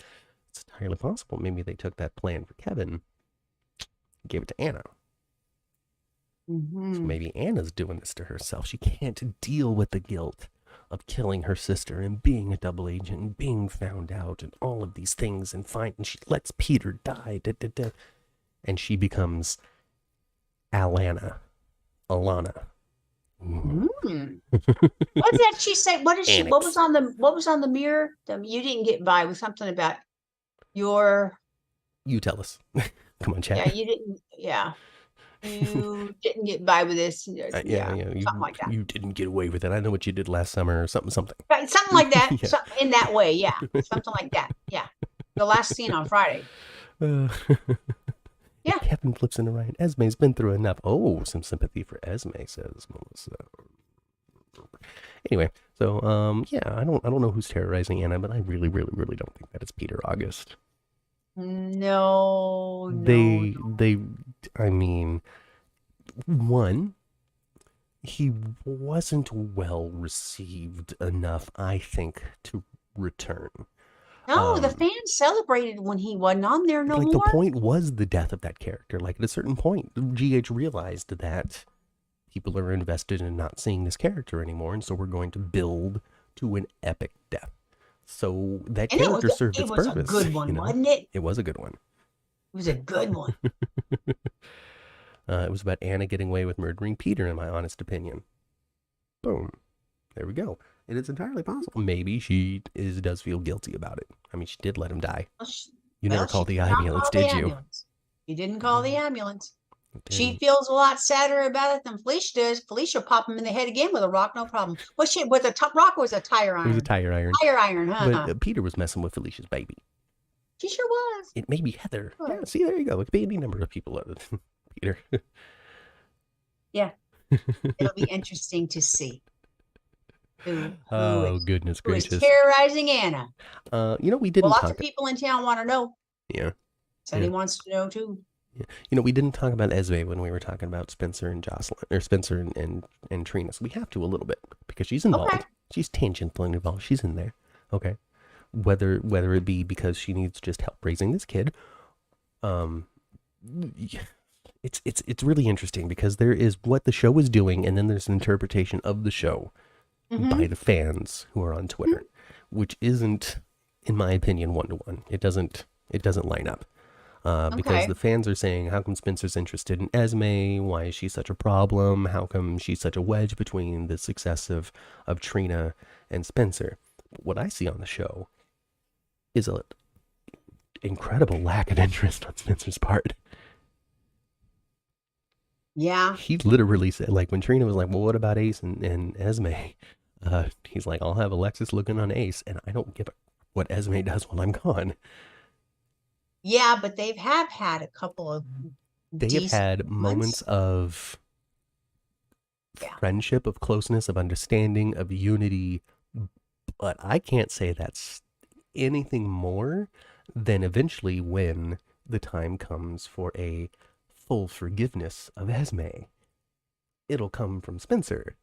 it's entirely possible maybe they took that plan for Kevin, gave it to Anna. Mm-hmm. So maybe Anna's doing this to herself. She can't deal with the guilt of killing her sister and being a double agent and being found out and all of these things, and she lets Peter die, and she becomes Alana. Mm. What did she say? What did she? What was on the mirror? You didn't get by with something about your. You tell us. Come on, chat. Yeah, you didn't. Yeah. You didn't get by with this. Yeah, Yeah, something like that. you didn't get away with it. I know what you did last summer, or something. Right, something like that. Yeah. Something in that way. Yeah, something like that. Yeah. The last scene on Friday. Uh, Yeah. Kevin flips into Ryan. Esme's been through enough. Oh, some sympathy for Esme, says Melissa. Anyway, so yeah, I don't know who's terrorizing Anna, but I really don't think that it's Peter August. No, I mean, one, he wasn't well received enough, I think, to return. No, the fans celebrated when he wasn't on there no more. The point was the death of that character. Like, at a certain point, GH realized that people are invested in not seeing this character anymore, and so we're going to build to an epic death. So that character served its purpose. It was a good one, wasn't it? It was a good one. It was a good one. It was about Anna getting away with murdering Peter, in my honest opinion. Boom. There we go. It is entirely possible. Maybe she does feel guilty about it. I mean, she did let him die. You never called the ambulance, did you? You didn't call the ambulance. She feels a lot sadder about it than Felicia does. Felicia pop him in the head again with a rock, no problem. Was a top rock or was a tire iron? It was a tire iron. Tire iron, huh? But Peter was messing with Felicia's baby. She sure was. It may be Heather. Oh. Yeah, see, there you go. It could be any number of people other than Peter. Yeah. It'll be interesting to see. Goodness gracious. Who is terrorizing Anna? We didn't lots of people in town want to know. Yeah. Sonny wants to know too. Yeah. We didn't talk about Esme when we were talking about Spencer and Jocelyn, or Spencer and Trina. So we have to a little bit because she's involved. Okay. She's tangentially involved. She's in there. Okay. Whether it be because she needs just help raising this kid, it's really interesting because there is what the show is doing, and then there's an interpretation of the show by the fans who are on Twitter, which isn't, in my opinion, 1-to-1. It doesn't line up. Because the fans are saying, how come Spencer's interested in Esme? Why is she such a problem? How come she's such a wedge between the success of Trina and Spencer? What I see on the show is an incredible lack of interest on Spencer's part. Yeah. He literally said, like, when Trina was like, well, what about Ace and Esme? He's like, I'll have Alexis looking on Ace, and I don't give a what Esme does while I'm gone. Yeah, but they have had a couple of moments of friendship, of closeness, of understanding, of unity, but I can't say that's anything more than eventually when the time comes for a full forgiveness of Esme. It'll come from Spencer,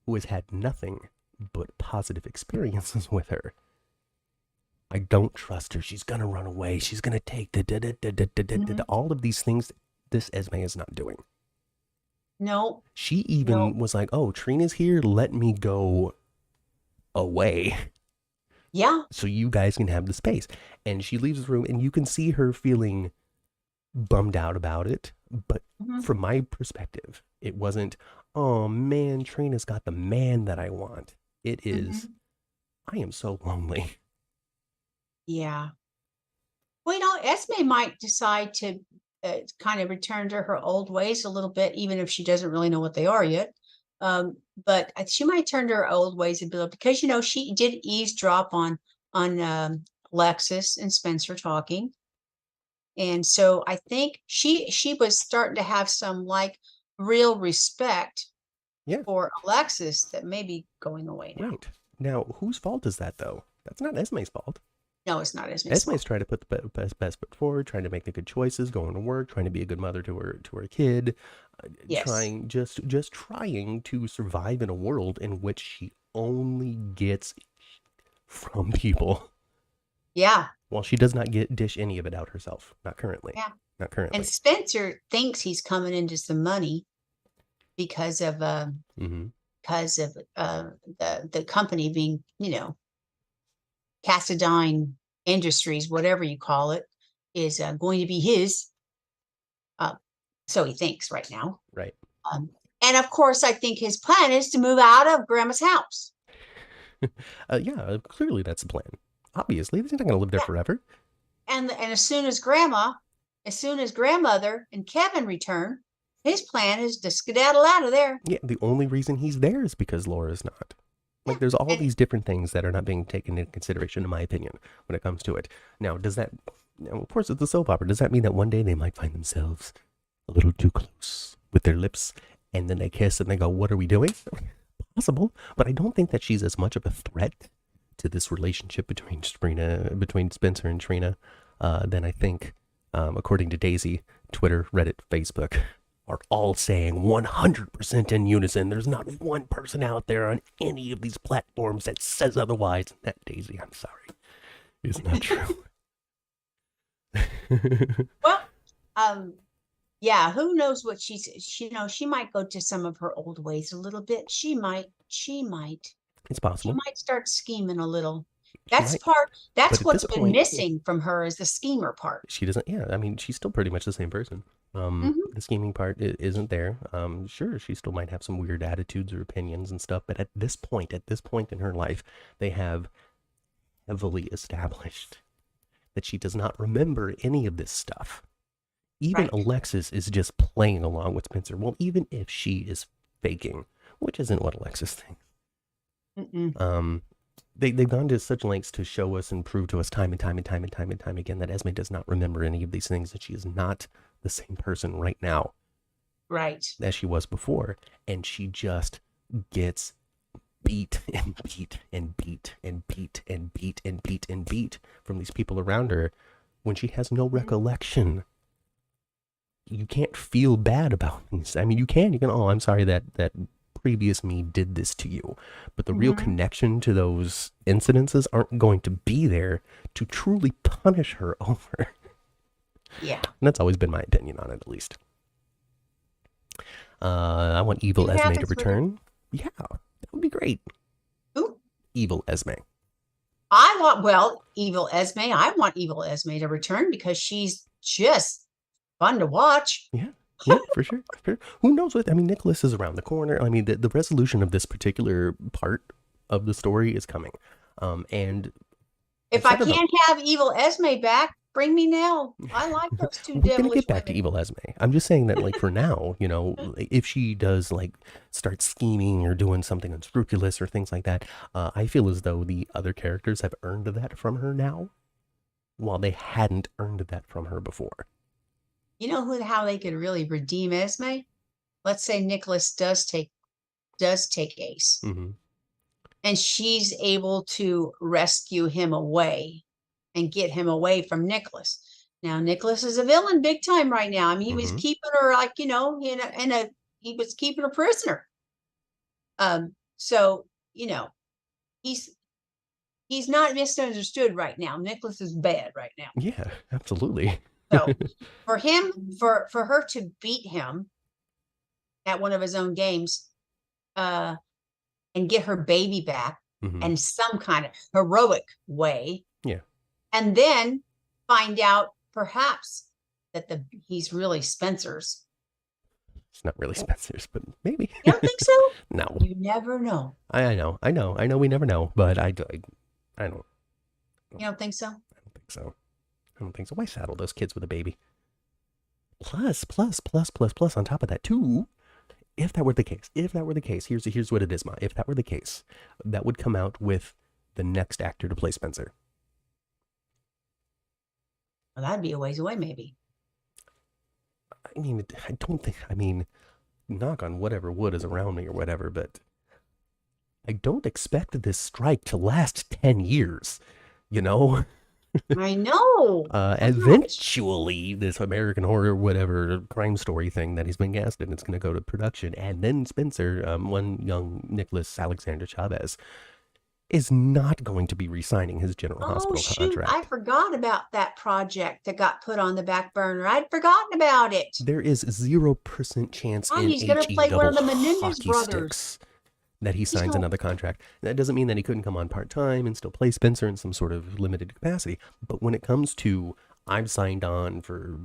who has had nothing but positive experiences with her. I don't trust her. She's going to run away. She's going to take all of these things this Esme is not doing. No. She even was like, oh, Trina's here. Let me go away. Yeah. So you guys can have the space. And she leaves the room, and you can see her feeling bummed out about it. But from my perspective, it wasn't, oh man, Trina's got the man that I want. It is, I am so lonely. Yeah. Well, Esme might decide to kind of return to her old ways a little bit, even if she doesn't really know what they are yet. But she might turn to her old ways a bit because, she did eavesdrop on Alexis and Spencer talking. And so I think she was starting to have some real respect for Alexis that may be going away now. Right. Now, whose fault is that, though? That's not Esme's fault. No, it's not Esme's fault. Trying to put the best foot forward, trying to make the good choices, going to work, trying to be a good mother to her kid, trying to survive in a world in which she only gets from people. Yeah. Well, she does not dish any of it out herself. Not currently. Yeah. Not currently. And Spencer thinks he's coming into some money because of the company being, Cassadine Industries, whatever you call it, is going to be his. So he thinks right now. Right. And of course, I think his plan is to move out of Grandma's house. Yeah, clearly that's the plan. Obviously, he's not going to live there forever. And as soon as grandmother and Kevin return, His plan is to skedaddle out of there. Yeah, the only reason he's there is because Laura's not. Like, Yeah. there's all And these different things that are not being taken into consideration, in my opinion, when it comes to it. Now, of course, it's a soap opera. Does that mean that one day they might find themselves a little too close with their lips, and then they kiss and they go, what are we doing? Possible, but I don't think that she's as much of a threat to this relationship between Spencer and Trina, than I think, according to Daisy, Twitter, Reddit, Facebook, are all saying 100% in unison. There's not one person out there on any of these platforms that says otherwise. That, Daisy, I'm sorry, is not true. well, yeah, who knows what she might go to some of her old ways a little bit. She might. It's She possible. might start scheming a little. She might. That's But at what's this been point, missing from her is the schemer part. she doesn't. Yeah, I mean, she's still pretty much the same person. Mhm. The scheming part isn't there. Sure, she still might have some weird attitudes or opinions and stuff, but at this point in her life, they have heavily established that she does not remember any of this stuff. Even Right. Alexis is just playing along with Spencer. Well, even if she is faking, which isn't what Alexis thinks. Mm-mm. They've gone to such lengths to show us and prove to us time and time and time and time and time again that Esme does not remember any of these things, that she is not the same person right now Right. as she was before. And she just gets beat and beat and beat and beat and beat and beat and beat from these people around her when she has no recollection. You can't feel bad about these. I mean, you can, oh, I'm sorry that previous me did this to you. But the real Mhm. connection to those incidences aren't going to be there to truly punish her over. Yeah. And that's always been my opinion on it, at least. I want evil It Esme to happens with her. return. Yeah, that would be great. Ooh. Evil Esme. Evil Esme. I want evil Esme to return because she's just fun to watch. Yeah, for sure. Who knows what? I mean, Nicholas is around the corner. I mean, the resolution of this particular part of the story is coming. And If I can't have evil Esme back, bring me Nell. I like those two we're gonna devilish get back to women. evil Esme. I'm just saying that, like, for now, if she does like start scheming or doing something unscrupulous or things like that, I feel as though the other characters have earned that from her now, while they hadn't earned that from her before. You know how they could really redeem Esme? Let's say Nicholas does take Ace, Mm-hmm. and she's able to rescue him away and get him away from Nicholas. Now Nicholas is a villain big time right now. I mean, he was Mm-hmm. keeping her like, he was keeping her prisoner. So, he's not misunderstood right now. Nicholas is bad right now. Yeah, absolutely. So for her to beat him at one of his own games, and get her baby back Mm-hmm. in some kind of heroic way, Yeah. and then find out perhaps that he's really Spencer's. It's not really Spencer's, but maybe. You don't think so? No. You never know. I know. We never know, but I don't. You don't think so? I don't think so. Why saddle those kids with a baby? Plus, on top of that, too, if that were the case, here's what it is, Ma. If that were the case, that would come out with the next actor to play Spencer. Well, that'd be a ways away, maybe. I mean, knock on whatever wood is around me or whatever, but I don't expect this strike to last 10 years, I know. Eventually, this American Horror, whatever, crime story thing that he's been cast in, it's going to go to production. And then Spencer, one young Nicholas Alexander Chavez, is not going to be re-signing his General Hospital contract. I forgot about that project that got put on the back burner. I'd forgotten about it. There is 0% chance in he's going to play one of the Menendez hockey brothers. sticks that he signs another contract. That doesn't mean that he couldn't come on part-time and still play Spencer in some sort of limited capacity. But when it comes to, I'm signed on for,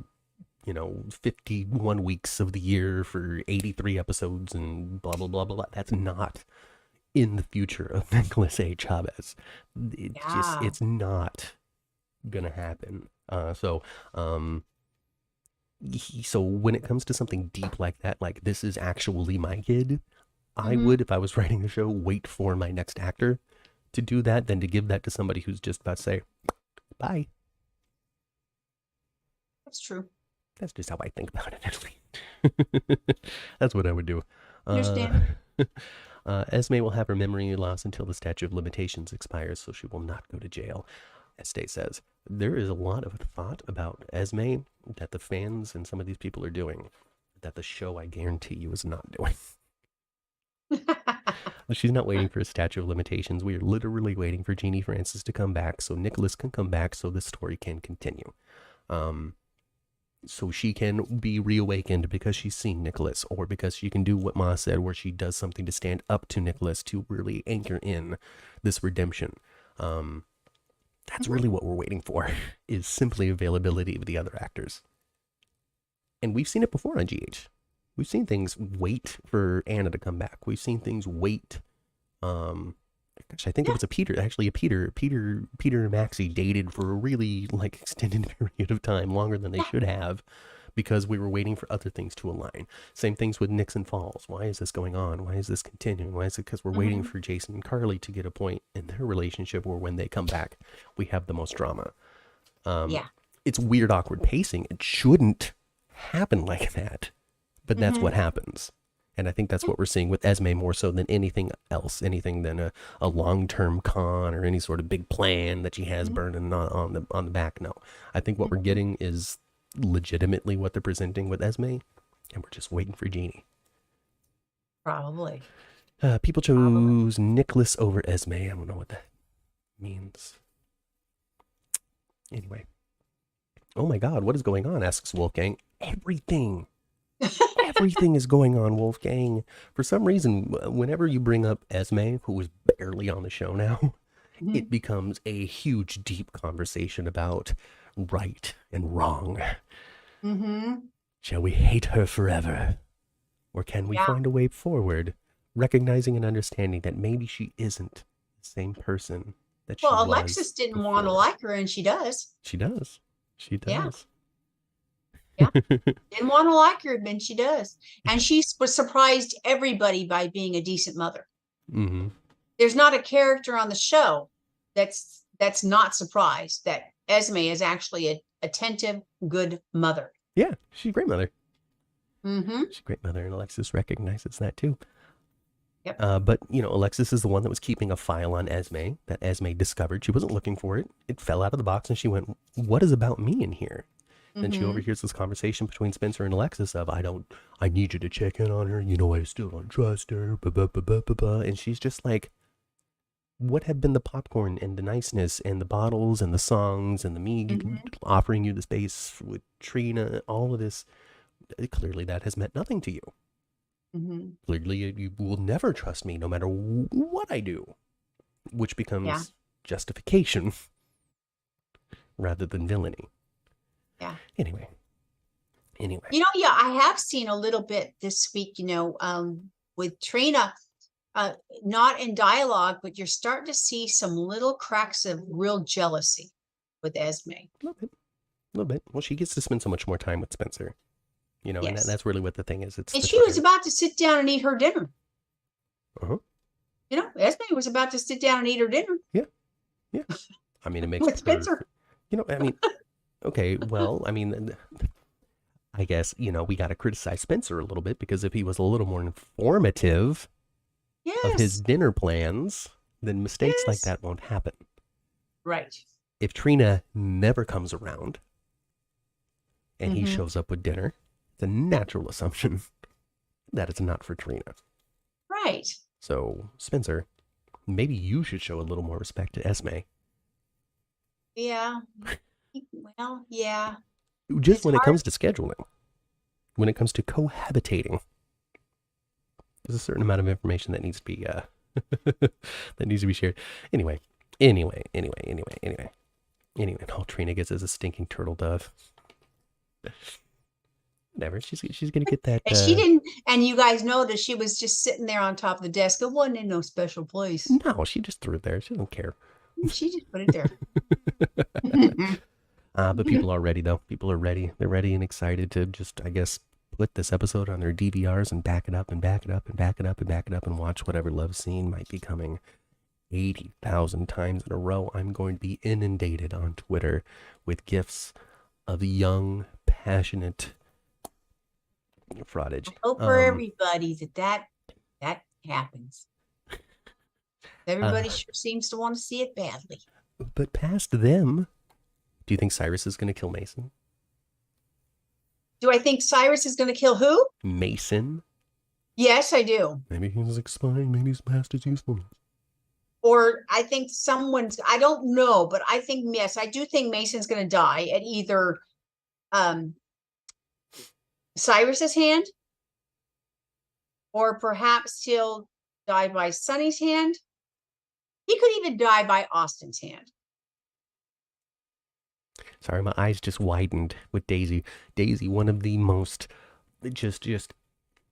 51 weeks of the year for 83 episodes and blah, blah, blah, blah, blah, that's not in the future of Nicholas A. Chavez. It's not gonna happen. So So when it comes to something deep like that, like this is actually my kid, I Mhm. would, if I was writing the show, wait for my next actor to do that than to give that to somebody who's just about to say, bye. That's true. That's just how I think about it, at least. That's what I would do. Uh, Understand? Esme will have her memory loss until the statute of limitations expires, so she will not go to jail. Estes says, there is a lot of thought about Esme that the fans and some of these people are doing that the show, I guarantee you, is not doing. She's not waiting for a statute of limitations. We are literally waiting for Jeannie Francis to come back so Nicholas can come back so this story can continue. So she can be reawakened because she's seen Nicholas, or because she can do what Ma said, where she does something to stand up to Nicholas to really anchor in this redemption. That's really what we're waiting for, is simply availability of the other actors. And we've seen it before on GH. We've seen things wait for Anna to come back. We've seen things wait. Gosh, I think it was Peter and Maxie dated for a really like extended period of time, longer than they should have, because we were waiting for other things to align. Same things with Nixon Falls. Why is this going on? Why is this continuing? Why is it because we're waiting for Jason and Carly to get a point in their relationship where when they come back, we have the most drama. It's weird, awkward pacing. It shouldn't happen like that, but that's what happens. And I think that's what we're seeing with Esme more so than anything else, anything than a long-term con or any sort of big plan that she has burning on the back. No, I think what we're getting is legitimately what they're presenting with Esme, and we're just waiting for Jeannie. Probably. People chose Nicholas over Esme. I don't know what that means. Anyway. Oh my God, what is going on? Asks Wolfgang. Everything is going on, Wolfgang. For some reason, whenever you bring up Esme, who is barely on the show now, it becomes a huge, deep conversation about right and wrong. Shall we hate her forever? Or can we find a way forward, recognizing and understanding that maybe she isn't the same person that she was? Well, Alexis didn't want to like her, and she does. She does. She does. Yeah. Didn't want to like her, but she does. And she surprised everybody by being a decent mother. There's not a character on the show that's not surprised that Esme is actually an attentive, good mother. Yeah, she's a great mother. She's a great mother, and Alexis recognizes that too. Yep. But, Alexis is the one that was keeping a file on Esme that Esme discovered. She wasn't looking for it. It fell out of the box, and she went, what is about me in here? Then she overhears this conversation between Spencer and Alexis of, I need you to check in on her. I still don't trust her. And she's just like, what have been the popcorn and the niceness and the bottles and the songs and the me offering you the space with Trina, all of this? Clearly that has meant nothing to you. Clearly you will never trust me no matter what I do, which becomes justification rather than villainy. Yeah. Anyway. I have seen a little bit this week, with Trina, not in dialogue, but you're starting to see some little cracks of real jealousy with Esme. A little bit. Well, she gets to spend so much more time with Spencer, and that's really what the thing is. And she was about to sit down and eat her dinner. Esme was about to sit down and eat her dinner. Yeah. I mean, it makes with Spencer. Okay, well, I guess, we got to criticize Spencer a little bit, because if he was a little more informative of his dinner plans, then mistakes like that won't happen. Right. If Trina never comes around and he shows up with dinner, it's a natural assumption that it's not for Trina. Right. So, Spencer, maybe you should show a little more respect to Esme. Yeah. Well, yeah. Just when it comes to scheduling, when it comes to cohabitating, there's a certain amount of information that needs to be shared. Anyway. All Trina gets is a stinking turtle dove. Whatever. She's gonna get that. And she didn't. And you guys know that she was just sitting there on top of the desk. It wasn't in no special place. No, she just threw it there. She doesn't care. She just put it there. But people are ready, though. People are ready. They're ready and excited to just, I guess, put this episode on their DVRs and back it up and back it up and back it up and back it up and watch whatever love scene might be coming 80,000 times in a row. I'm going to be inundated on Twitter with gifs of young, passionate fraudage. I hope for everybody that happens. Everybody sure seems to want to see it badly. But past them, do you think Cyrus is going to kill Mason? Do I think Cyrus is going to kill who? Mason. Yes, I do. Maybe he's expiring. Maybe he's past his usefulness. Or I think I don't know, but I think, yes, I do think Mason's going to die at either Cyrus's hand, or perhaps he'll die by Sonny's hand. He could even die by Austin's hand. Sorry, my eyes just widened with Daisy. Daisy, one of the most just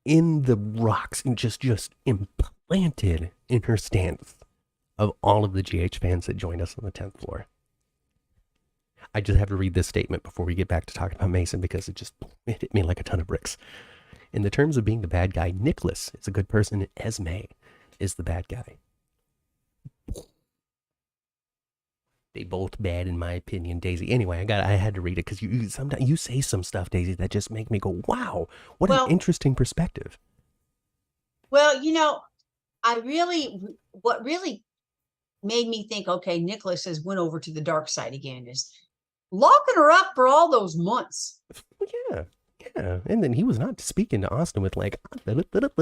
in the rocks and just implanted in her stance of all of the GH fans that joined us on the 10th floor. I just have to read this statement before we get back to talking about Mason because it hit me like a ton of bricks. In the terms of being the bad guy, Nicholas is a good person and Esme is the bad guy. They both bad in my opinion, Daisy. Anyway, I had to read it because sometimes you say some stuff, Daisy, that just make me go, wow, what an interesting perspective. Well, what really made me think, okay, Nicholas has went over to the dark side again, is locking her up for all those months. Yeah. And then he was not speaking to Austin with like, I'm gonna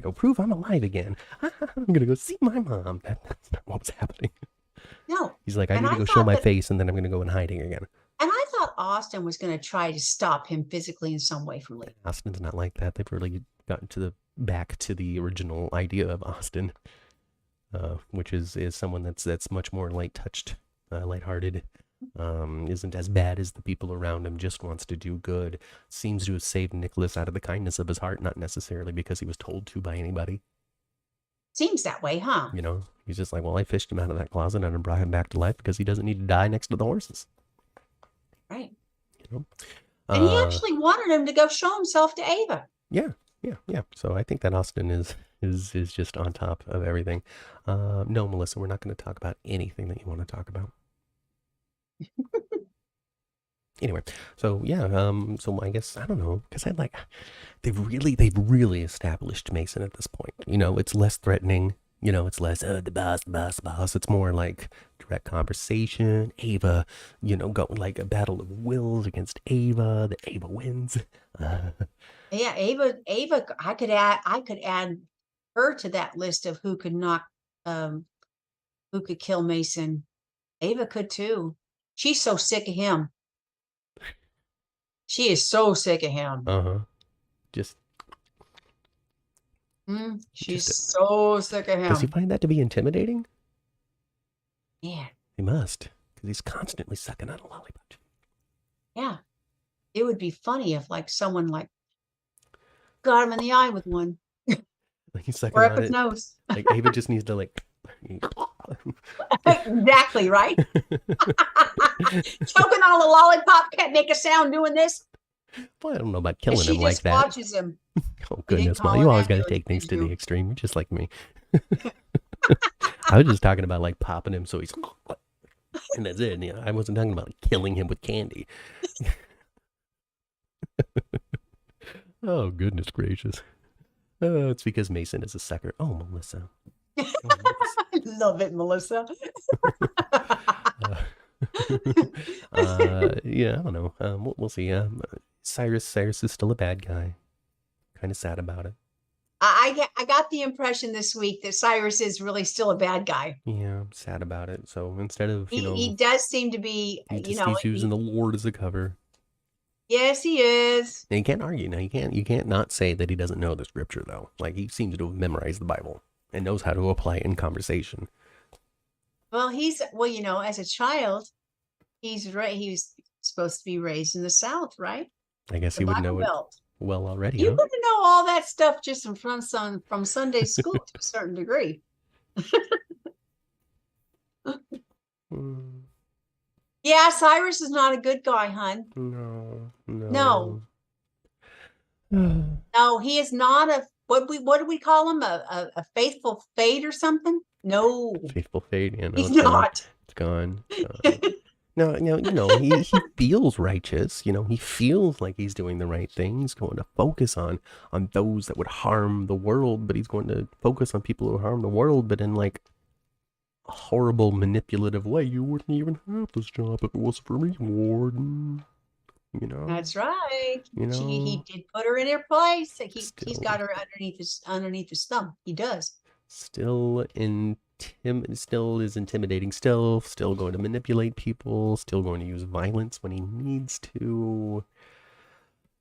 go prove I'm alive again. I'm gonna go see my mom. That's not what was happening. No. He's like, I need to go show my face and then I'm gonna go in hiding again. And I thought Austin was going to try to stop him physically in some way from leaving. Austin's not like that. They've really gotten back to the original idea of Austin, which is someone that's much more light-touched, lighthearted, isn't as bad as the people around him, just wants to do good, seems to have saved Nicholas out of the kindness of his heart, not necessarily because he was told to by anybody. Seems that way, huh? He's just like, well, I fished him out of that closet and I brought him back to life because he doesn't need to die next to the horses. Right. And he actually wanted him to go show himself to Ava. Yeah. So I think that Austin is just on top of everything. No, Melissa, we're not going to talk about anything that you want to talk about. Anyway, so yeah, so I guess I don't know, because they've really established Mason at this point. It's less threatening. It's less the boss. It's more like direct conversation. Ava, go like a battle of wills against Ava. The Ava wins. Yeah, Ava. I could add her to that list of who could kill Mason. Ava could too. She's so sick of him. She is so sick of him. She's so sick of him. Does he find that to be intimidating? Yeah. He must, because he's constantly sucking on a lollipop. Yeah. It would be funny if someone got him in the eye with one. He's sucking or up on his it. Nose. Ava just needs to Exactly, right? Choking on a lollipop can't make a sound doing this. Well, I don't know about killing him like that. She just watches him. Oh, goodness. Well, you always got to take things to the extreme, just like me. I was just talking about popping him so he's... And that's it. I wasn't talking about killing him with candy. Oh, goodness gracious. It's because Mason is a sucker. Oh, Melissa. I love it, Melissa. Yeah, I don't know. We'll see. Cyrus is still a bad guy. Kind of sad about it. I got the impression this week that Cyrus is really still a bad guy. Yeah, I'm sad about it. So instead of he does seem to be. He's using the Lord as a cover. Yes, he is. And you can't argue. Now you can't not say that he doesn't know the scripture though. He seems to have memorized the Bible and knows how to apply it in conversation. Well, as a child, he was supposed to be raised in the South, right? I guess he would know it well already. You wouldn't know all that stuff just from Sunday school to a certain degree. Yeah, Cyrus is not a good guy, hun. No, No, no. no, he is not a what do we call him? A faithful fade or something? No, Faithful fate, you know, he's it's gone. not. It's gone. It's gone. No, he feels righteous. He feels like he's doing the right thing. He's going to focus on those that would harm the world, but he's going to focus on people who harm the world, but in like a horrible, manipulative way. You wouldn't even have this job if it wasn't for me, Warden. You know, That's right. you He know, did put her in her place. He's still, got her underneath his thumb. He does. still is intimidating. Still going to manipulate people. Still going to use violence when he needs to.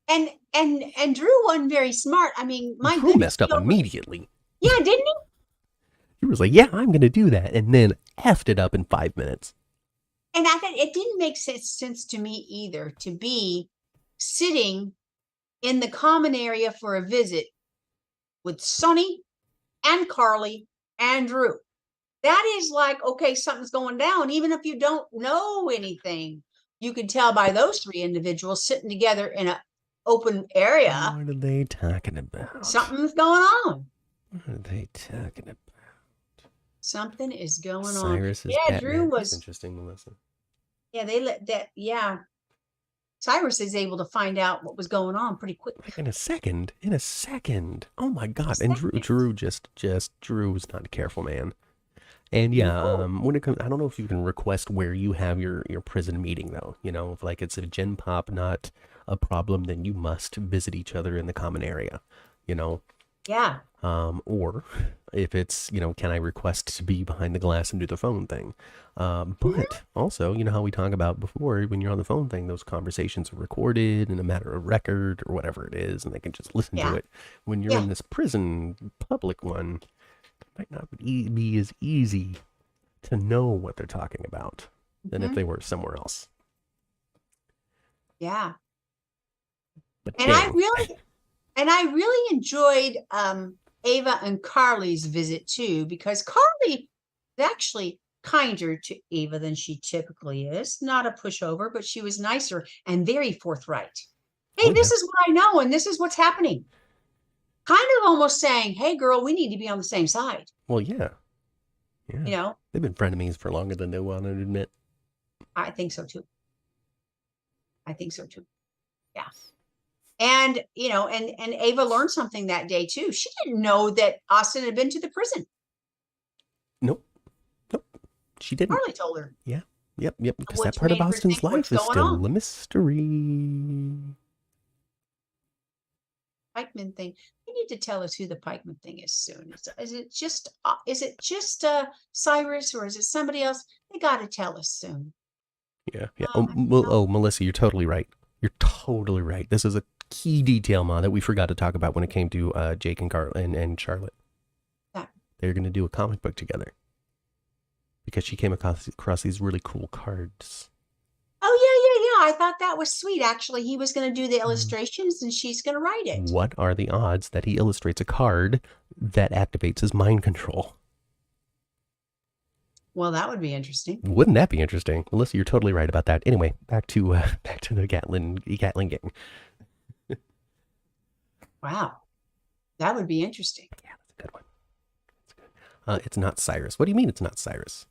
And Drew wasn't very smart. I mean, my Drew goodness. messed up immediately. Yeah, didn't he? He was like, "Yeah, I'm going to do that," and then effed it up in 5 minutes. And I thought it didn't make sense to me either to be sitting in the common area for a visit with Sonny and Carly and Drew. That is like, okay, something's going down. Even if you don't know anything, you can tell by those three individuals sitting together in an open area. What are they talking about? Something's going on. What are they talking about? Something is going Cyrus on. is Yeah, Batman. Drew was. That's interesting, Melissa. Yeah, they let that. Yeah, Cyrus is able to find out what was going on pretty quickly. Like in a second. Oh my God! And Drew Drew's not a careful man. And yeah, when it comes, I don't know if you can request where you have your prison meeting though. If like it's a gen pop not a problem, then you must visit each other in the common area. Yeah. Or if it's, can I request to be behind the glass and do the phone thing? But also, how we talk about before, when you're on the phone thing, those conversations are recorded in a matter of record or whatever it is, and they can just listen to it. When you're in this prison public one, it might not be as easy to know what they're talking about than if they were somewhere else. Yeah. But and I really enjoyed Ava and Carly's visit too, because Carly is actually kinder to Ava than she typically is. Not a pushover, but she was nicer and very forthright. Hey, this is what I know, and this is what's happening. Kind of almost saying, hey, girl, we need to be on the same side. Well, yeah. They've been frenemies for longer than they want to admit. I think so too. Yeah. And, and Ava learned something that day too. She didn't know that Austin had been to the prison. Nope. She didn't. Carly told her. Yeah. Yep. Because that part of Austin's life is still a mystery. Pikeman thing. You need to tell us who the Pikeman thing is soon. Is it just Cyrus, or is it somebody else? They got to tell us soon. Yeah. Melissa, you're totally right. This is a key detail, Ma, that we forgot to talk about when it came to Jake and Carl and Charlotte. Yeah. They're going to do a comic book together because she came across these really cool cards. Oh, yeah. I thought that was sweet. Actually, he was going to do the illustrations and she's going to write it. What are the odds that he illustrates a card that activates his mind control? Well, that would be interesting. Wouldn't that be interesting? Melissa, you're totally right about that. Anyway, back to the Gatling gang. Wow. That would be interesting. Yeah, that's a good one. It's not Cyrus. What do you mean it's not Cyrus?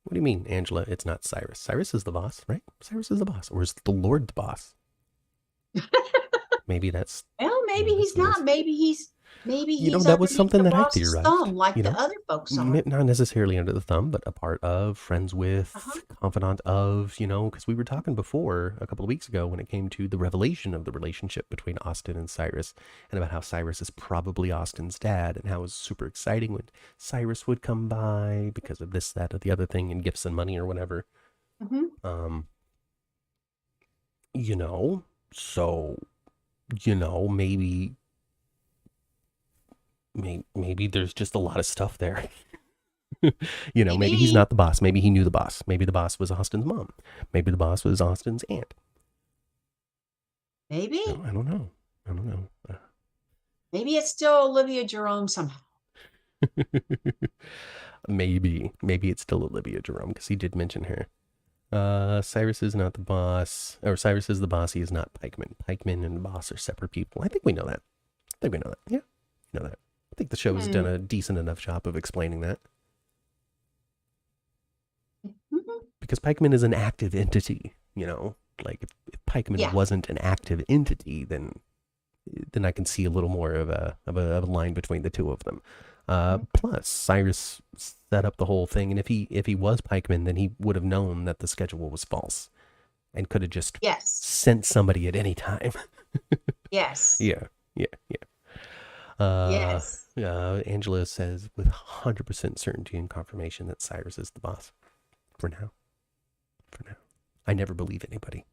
What do you mean, Angela, it's not Cyrus? Cyrus is the boss, right? Cyrus is the boss. Or is the Lord the boss? Maybe that's... Well, maybe he's not. Maybe he's that was something that I theorized. Thumb, like the other folks are. Not necessarily under the thumb, but a part of, friends with, confidant of, because we were talking before a couple of weeks ago when it came to the revelation of the relationship between Austin and Cyrus, and about how Cyrus is probably Austin's dad, and how it was super exciting when Cyrus would come by because of this, that, or the other thing, and gifts and money or whatever. So, maybe there's just a lot of stuff there. Maybe he's not the boss. Maybe he knew the boss. Maybe the boss was Austin's mom. Maybe the boss was Austin's aunt. Maybe. No, I don't know. Maybe it's still Olivia Jerome somehow. Maybe it's still Olivia Jerome because he did mention her. Cyrus is not the boss, or Cyrus is the boss. He is not Pikeman. Pikeman and the boss are separate people. I think we know that. Yeah, we know that. I think the show has done a decent enough job of explaining that. Because Pikeman is an active entity, like if Pikeman wasn't an active entity, then I can see a little more of a line between the two of them. Plus, Cyrus set up the whole thing, and if he was Pikeman, then he would have known that the schedule was false, and could have just sent somebody at any time. Yes. Yeah. Yes. Angela says with 100% certainty and confirmation that Cyrus is the boss. For now. I never believe anybody.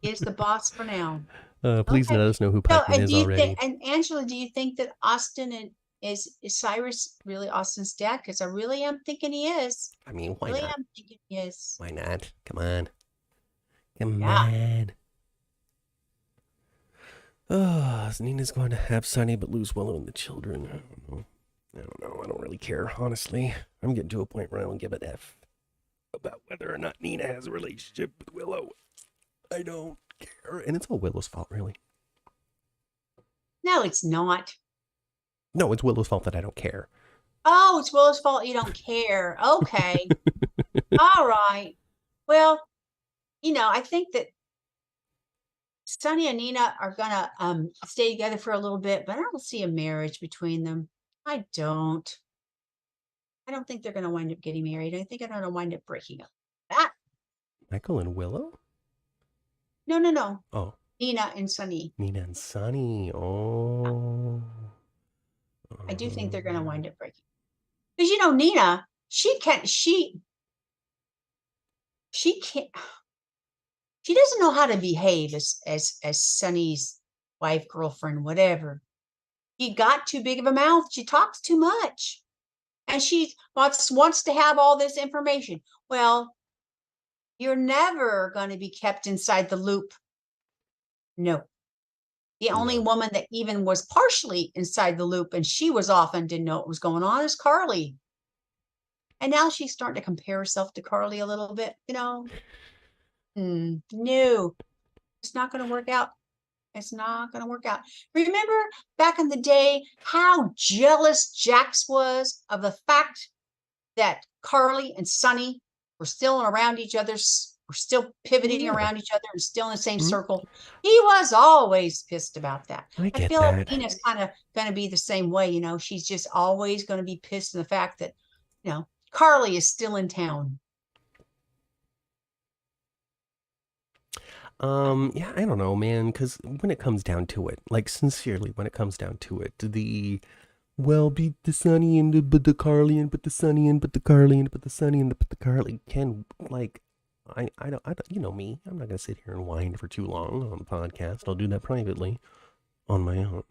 He is the boss for now. Please let us know who Pikeman is already. And Angela, do you think that Austin is Cyrus really Austin's dad? Because I really am thinking he is. I mean, why not? I'm thinking he is. Why not? Come on. Oh, Nina's going to have Sonny but lose Willow and the children. I don't know. I don't really care, honestly. I'm getting to a point where I don't give an F about whether or not Nina has a relationship with Willow. I don't care. And it's all Willow's fault, really. No, it's not. No, it's Willow's fault that I don't care. Oh, it's Willow's fault you don't care. Okay. All right. Well, I think that Sonny and Nina are going to stay together for a little bit, but I don't see a marriage between them. I don't think they're going to wind up getting married. I think they're going to wind up breaking up. Michael and Willow? No. Oh. Nina and Sonny. Oh. I do think they're going to wind up breaking. Because, Nina, she doesn't know how to behave as Sonny's wife, girlfriend, whatever. She got too big of a mouth. She talks too much. And she wants to have all this information. Well, you're never going to be kept inside the loop. No. The only woman that even was partially inside the loop, and she was off and didn't know what was going on, is Carly. And now she's starting to compare herself to Carly a little bit, No. It's not going to work out. Remember back in the day how jealous Jax was of the fact that Carly and Sonny were still around each other, were still pivoting around each other and still in the same circle? He was always pissed about that. I feel like Nina's kind of going to be the same way, She's just always going to be pissed in the fact that, Carly is still in town. Yeah, I don't know, man, because when it comes down to it, like, sincerely, when it comes down to it, beat the Sonny and but the Carly and but the Sonny and but the Carly and but the Sonny and but the Carly can, like, I don't, me, I'm not going to sit here and whine for too long on the podcast. I'll do that privately on my own.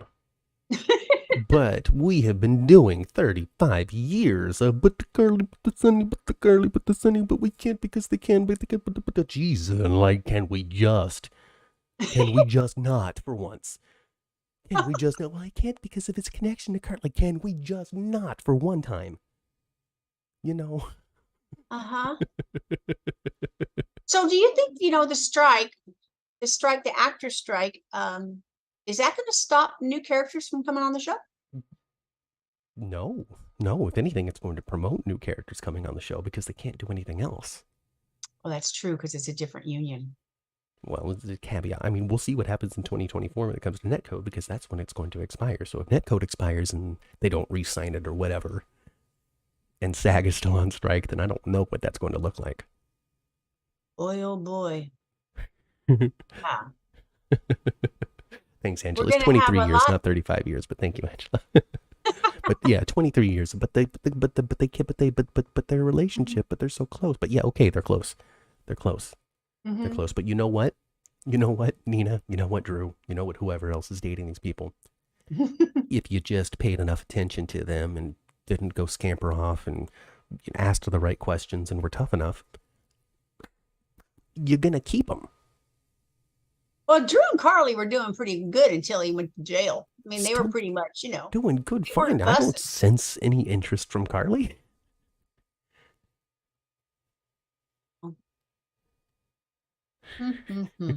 But we have been doing 35 years of but the Carly, but the Sonny, but the Carly, but the Sonny, but we can't because they can, but they can, but the Jesus, like, can we just not for once? Can we just not? Well, I can't because of its connection to Carly. Can we just not for one time? Uh-huh. So do you think, the actor strike, is that going to stop new characters from coming on the show? No. If anything, it's going to promote new characters coming on the show because they can't do anything else. Well, that's true because it's a different union. Well, it's a caveat. I mean, we'll see what happens in 2024 when it comes to netcode because that's when it's going to expire. So if netcode expires and they don't re-sign it or whatever, and SAG is still on strike, then I don't know what that's going to look like. Boy, oh boy. Yeah. Thanks, Angela. It's 23 years, not 35 years, but thank you, Angela. But yeah, 23 years. But their relationship, but they're so close. But yeah, okay, they're close. They're close. They're close. But you know what? Nina? You know what, Drew? You know what, whoever else is dating these people? If you just paid enough attention to them and didn't go scamper off and asked the right questions and were tough enough, you're going to keep them. Well, Drew and Carly were doing pretty good until he went to jail. I mean, they were pretty much, doing good, fine. I don't sense any interest from Carly. Mm-hmm.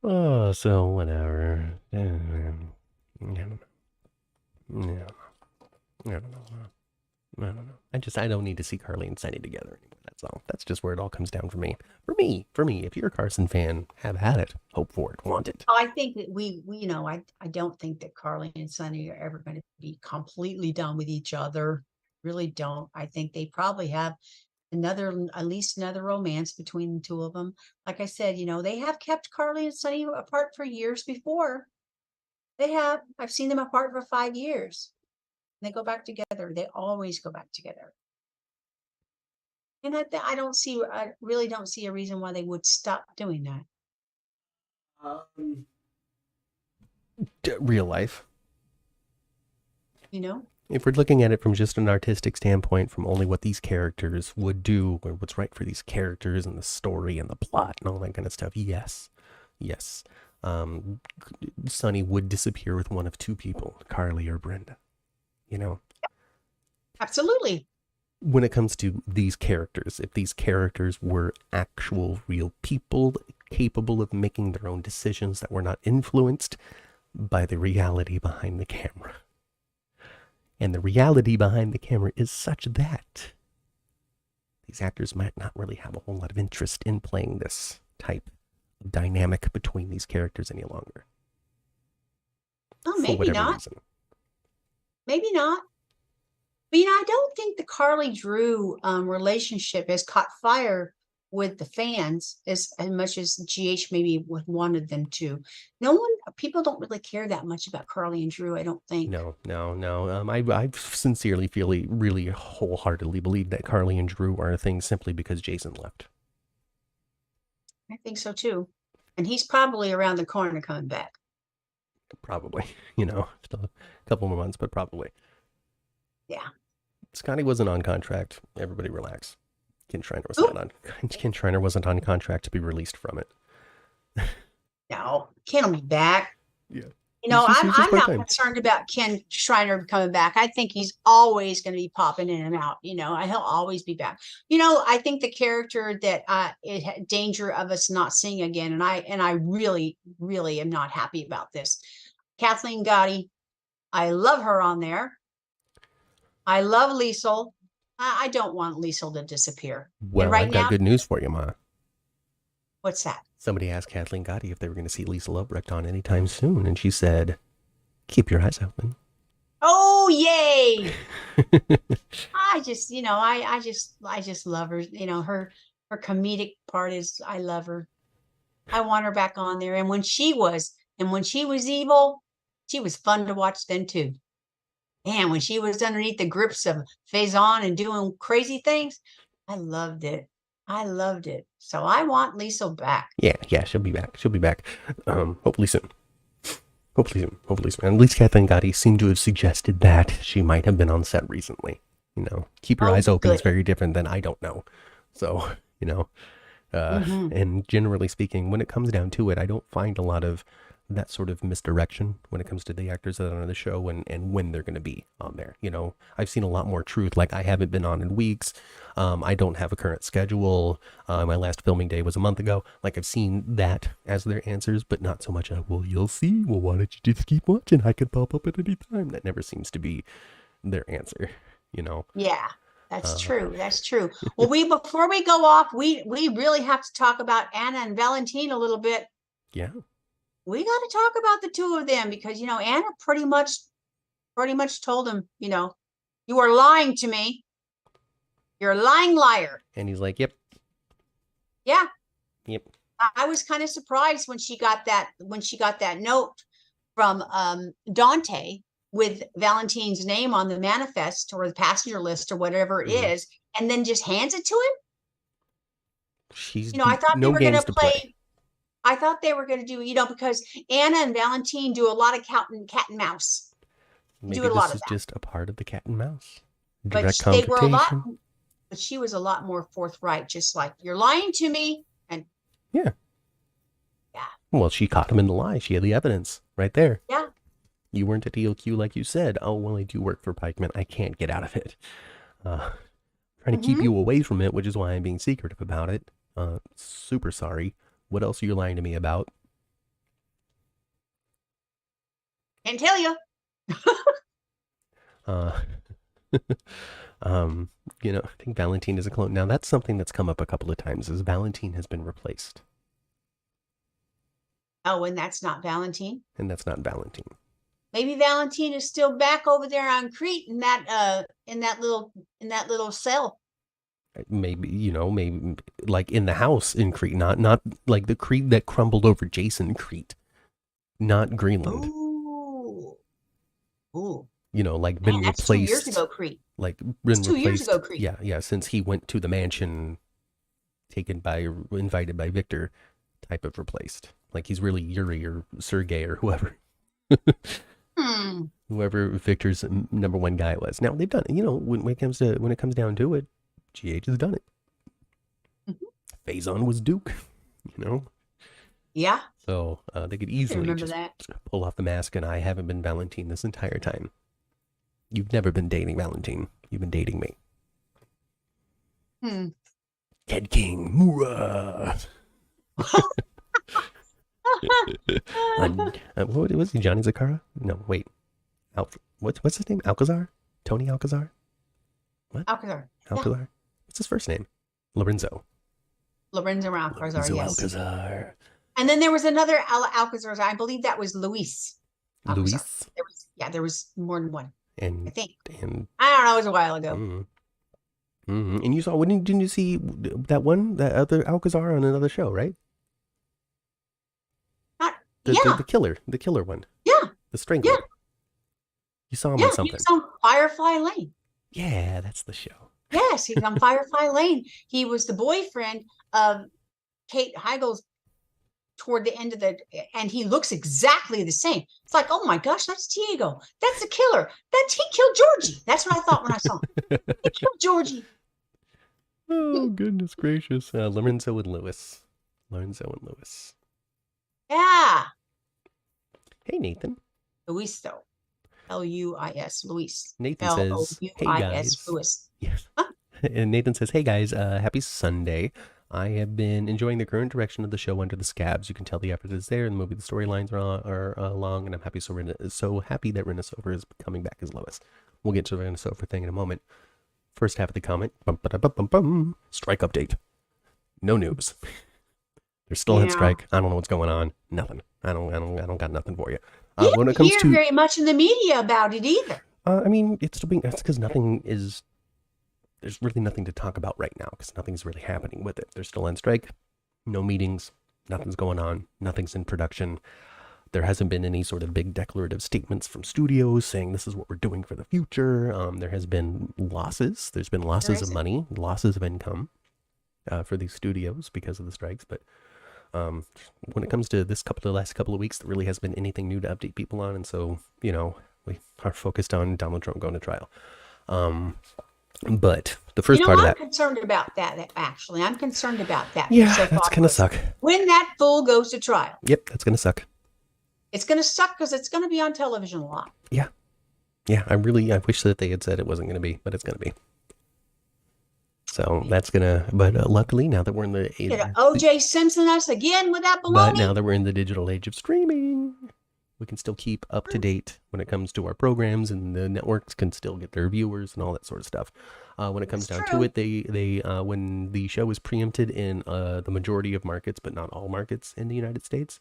Oh, so whatever. I don't know. Yeah, I don't know. I don't know. I don't need to see Carly and Sonny together anymore. That's all. That's just where it all comes down for me. For me. If you're a Carson fan, have at it. Hope for it. Want it. I think that we I don't think that Carly and Sonny are ever going to be completely done with each other. Really don't. I think they probably have at least another romance between the two of them. Like I said, they have kept Carly and Sonny apart for years before. They have. I've seen them apart for 5 years. They go back together. They always go back together. And I really don't see a reason why they would stop doing that. Real life. If we're looking at it from just an artistic standpoint, from only what these characters would do, or what's right for these characters and the story and the plot and all that kind of stuff, yes. Sonny would disappear with one of two people, Carly or Brenda. Absolutely. When it comes to these characters, if these characters were actual real people capable of making their own decisions that were not influenced by the reality behind the camera. And the reality behind the camera is such that these actors might not really have a whole lot of interest in playing this type of dynamic between these characters any longer. Oh, maybe not. Reason. Maybe not. But, I don't think the Carly Drew relationship has caught fire with the fans as much as GH maybe wanted them to. People don't really care that much about Carly and Drew, I don't think. No. I sincerely really wholeheartedly believe that Carly and Drew are a thing simply because Jason left. I think so too. And he's probably around the corner coming back. Probably, still a couple more months, but probably. Yeah. Scotty wasn't on contract. Everybody relax. Ken Schreiner wasn't on contract to be released from it. No, Ken will be back. Yeah. I'm not concerned about Ken Schreiner coming back. I think he's always going to be popping in and out. He'll always be back. I think the character that it had danger of us not seeing again, and I really, really am not happy about this. Kathleen Gotti, I love her on there. I love Liesel. I don't want Liesel to disappear. Well, I've got good news for you, Ma. What's that? Somebody asked Kathleen Gotti if they were going to see Liesel Obrecht on anytime soon, and she said, "Keep your eyes open." Oh, yay! I just love her. Her comedic part is, I love her. I want her back on there. And when she was evil, she was fun to watch then too. And when she was underneath the grips of Faison and doing crazy things, I loved it. So I want Liesel back. Yeah, she'll be back. Hopefully soon. At least Kathleen Gotti seemed to have suggested that she might have been on set recently. Keep your eyes open is very different than I don't know. So, and generally speaking, when it comes down to it, I don't find a lot of that sort of misdirection when it comes to the actors that are on the show and when they're going to be on there. I've seen a lot more truth. Like, I haven't been on in weeks. I don't have a current schedule. My last filming day was a month ago. Like, I've seen that as their answers, but not so much, well, you'll see. Well, why don't you just keep watching? I could pop up at any time. That never seems to be their answer, Yeah, that's true. That's true. Well, before we go off, we really have to talk about Anna and Valentin a little bit. Yeah. We got to talk about the two of them because, Anna pretty much told him, you are lying to me. You're a lying liar. And he's like, yep. Yeah. Yep. I was kind of surprised when she got that note from Dante with Valentin's name on the manifest or the passenger list or whatever it is, and then just hands it to him. I thought they were going to play. I thought they were going to do, because Anna and Valentin do a lot of cat and mouse. Maybe this is just a part of the cat and mouse. But she was a lot more forthright, just like, you're lying to me. And yeah. Well, she caught him in the lie. She had the evidence right there. Yeah. You weren't at ELQ like you said. Oh, well, I do work for Pikeman. I can't get out of it. Trying to keep you away from it, which is why I'm being secretive about it. Super sorry. What else are you lying to me about? Can't tell you. Uh, I think Valentin is a clone. Now, that's something that's come up a couple of times, is Valentin has been replaced. Oh, and that's not Valentin? And that's not Valentin. Maybe Valentin is still back over there on Crete in that little cell. Maybe, maybe like in the house in Crete, not like the Crete that crumbled over Jason Crete, not Greenland. Ooh. Like been that's replaced 2 years ago, Crete. Like been It's 2 replaced. years ago, Crete. Yeah, since he went to the mansion, invited by Victor, type of replaced. Like he's really Yuri or Sergei or whoever. Whoever Victor's number one guy was. Now they've done it. When it comes down to it, GH has done it. Phazon was Duke. Yeah. So they could easily just that. pull off the mask, and I haven't been Valentin this entire time. You've never been dating Valentin. You've been dating me. Ted King. Moora. What was he? Johnny Zakara? No, wait. What's his name? Alcazar? Tony Alcazar? What? Alcazar. Alcazar? Yeah. What's his first name? Lorenzo. Lorenzo Alcazar, yes. Alcazar. And then there was another Alcazar. I believe that was Luis. Alcazar. Luis? There was more than one. And I think. And I don't know. It was a while ago. And you saw, didn't you see that other Alcazar on another show, right? The killer one. Yeah. The Strangler. Yeah. You saw him on something. He was on Firefly Lane. Yeah, that's the show. Yes, he was on Firefly Lane. He was the boyfriend of Kate Heigl's toward the end of and he looks exactly the same. It's like, oh my gosh, that's Diego. That's the killer. He killed Georgie. That's what I thought when I saw him. He killed Georgie. Oh, goodness gracious. Lorenzo and Lewis. Yeah. Hey, Nathan. Luis, though. Luis. Luis. Nathan says, hey, guys. Luis. Yes. And Nathan says, hey, guys, happy Sunday. I have been enjoying the current direction of the show Under the Scabs. You can tell the effort is there in the movie. The storylines are long, and I'm happy so happy that Rena Sofer is coming back as Lois. We'll get to the Rena Sofer thing in a moment. First half of the comment. Strike update. No news. They're still on strike. I don't know what's going on. Nothing. I don't got nothing for you. You don't hear very much in the media about it either. I mean, that's because there's really nothing to talk about right now because nothing's really happening with it. They're still on strike. No meetings. Nothing's going on. Nothing's in production. There hasn't been any sort of big declarative statements from studios saying this is what we're doing for the future. There has been losses. There's been losses of money, losses of income for these studios because of the strikes. But when it comes to the last couple of weeks, there really hasn't been anything new to update people on. And so, we are focused on Donald Trump going to trial. But the first part of that, I'm concerned about that. Actually, I'm concerned about that. Yeah, that's gonna suck. When that fool goes to trial. Yep, that's gonna suck. It's gonna suck because it's gonna be on television a lot. Yeah. I wish that they had said it wasn't gonna be, but it's gonna be. So that's gonna. But luckily, now that we're in the OJ Simpson us again with that baloney. But now that we're in the digital age of streaming, we can still keep up to date when it comes to our programs, and the networks can still get their viewers and all that sort of stuff. When it comes down to it, they when the show is preempted in the majority of markets, but not all markets in the United States,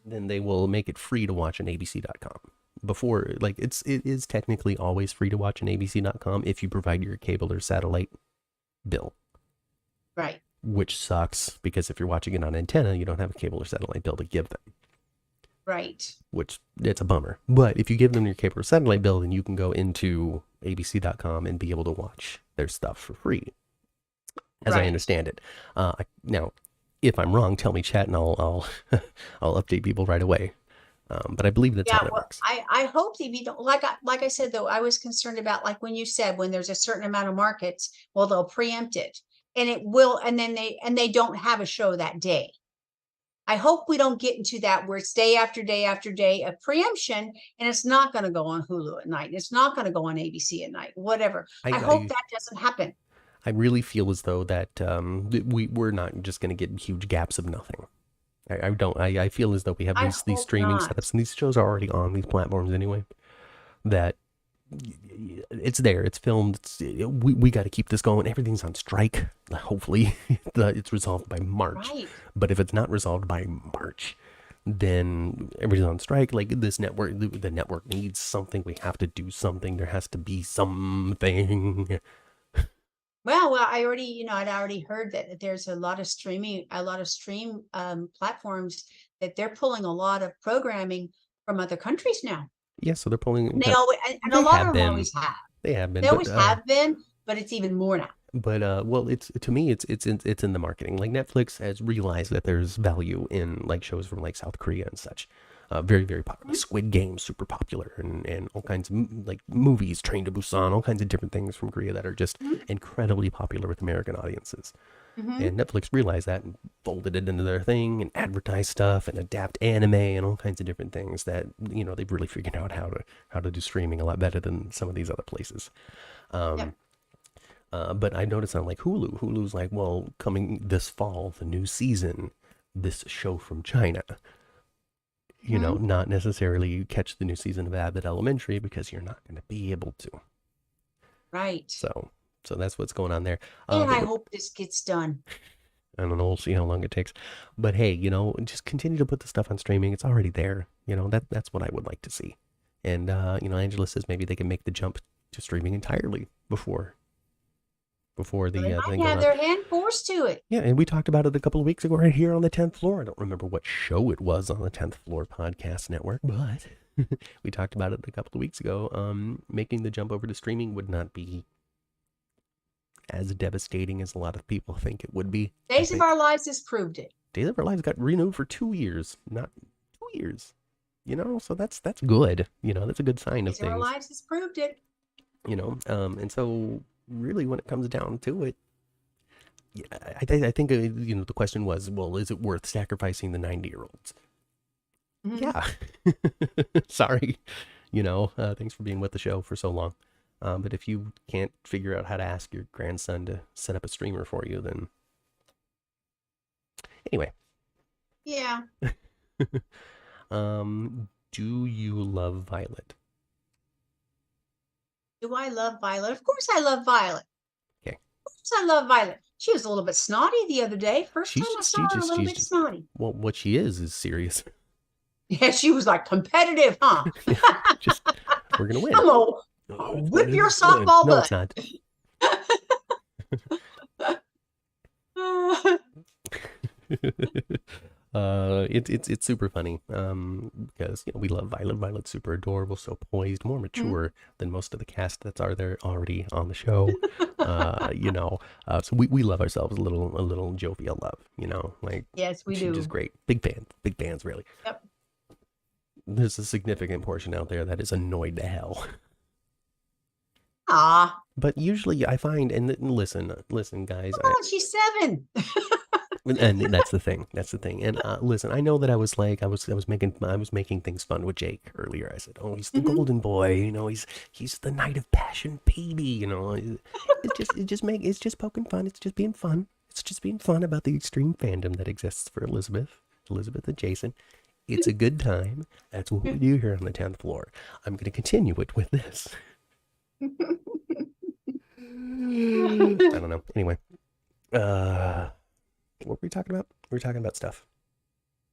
then they will make it free to watch on ABC.com. Before, it is technically always free to watch on ABC.com if you provide your cable or satellite bill. Right. Which sucks because if you're watching it on antenna, you don't have a cable or satellite bill to give them. Right. Which, it's a bummer. But if you give them your cable or satellite bill, then you can go into abc.com and be able to watch their stuff for free, as I understand it. Now, if I'm wrong, tell me, chat, and I'll I'll update people right away. But I believe that's how it works. I hope that you don't, like I said, though, I was concerned about, like when you said, when there's a certain amount of markets, well, they'll preempt it, and it will, and then they don't have a show that day. I hope we don't get into that where it's day after day after day of preemption, and it's not going to go on Hulu at night. It's not going to go on ABC at night, whatever. I hope that doesn't happen. I really feel as though that we're not just going to get huge gaps of nothing. I don't. I feel as though we have I these hope streaming not. setups, and these shows are already on these platforms anyway. That it's there, it's filmed. We got to keep this going. Everything's on strike. Hopefully, it's resolved by March. Right. But if it's not resolved by March, then everybody's on strike. Like this network, the network needs something. We have to do something. There has to be something. Well, I'd already heard that there's a lot of stream platforms that they're pulling a lot of programming from other countries now. Yeah, so they're pulling. And they always, and a They lot have of them been. always have. They have been. They always have been, but it's even more now. But well, it's to me, it's in the marketing. Like Netflix has realized that there's value in like shows from like South Korea and such. Very very popular. Squid Game, super popular, and all kinds of like movies, Train to Busan, all kinds of different things from Korea that are just incredibly popular with American audiences. And Netflix realized that and folded it into their thing and advertise stuff and adapt anime and all kinds of different things that they've really figured out how to do streaming a lot better than some of these other places. Yeah. But I noticed on like Hulu, Hulu's like, well, coming this fall, the new season, this show from China. Not necessarily catch the new season of Abbott Elementary because you're not going to be able to. Right. So that's what's going on there. And I hope this gets done. I don't know. We'll see how long it takes. But hey, just continue to put the stuff on streaming. It's already there. That's what I would like to see. And Angela says maybe they can make the jump to streaming entirely before the thing goes have on. their hand forced to it. Yeah, and we talked about it a couple of weeks ago right here on the 10th floor. I don't remember what show it was on the 10th floor podcast network, but we talked about it a couple of weeks ago. Making the jump over to streaming would not be as devastating as a lot of people think it would be. Days of Our Lives has proved it. Days of Our Lives got renewed for 2 years, not 2 years. So that's good. That's a good sign of things. Days of Our Lives has proved it. And so really when it comes down to it, yeah, I think the question was, well, is it worth sacrificing the 90-year-olds? Yeah. Sorry. Thanks for being with the show for so long. But if you can't figure out how to ask your grandson to set up a streamer for you, then anyway. Yeah. Do you love Violet? Do I love Violet? Of course I love Violet. Okay. Of course I love Violet. She was a little bit snotty the other day. First time I saw her a little bit snotty. Well, what she is serious. Yeah, she was like competitive, huh? We're going to win. Hello. Whip your softball butt. No, it's not. It's super funny because we love Violet. Violet's super adorable, so poised, more mature than most of the cast that's there already on the show. So we love ourselves a little jovial love. Like yes, we do. She's just great. Big fans, really. Yep. There's a significant portion out there that is annoyed to hell. Ah. But usually I find, and listen, guys. Come on, she's 7. And that's the thing. And listen, I know that I was making things fun with Jake earlier. I said, "Oh, he's the golden boy. He's the knight of passion, baby. It's just poking fun. It's just being fun. It's just being fun about the extreme fandom that exists for Elizabeth and Jason. It's a good time. That's what we do here on the 10th floor. I'm going to continue it with this." I don't know. Anyway, what were we talking about? We were talking about stuff.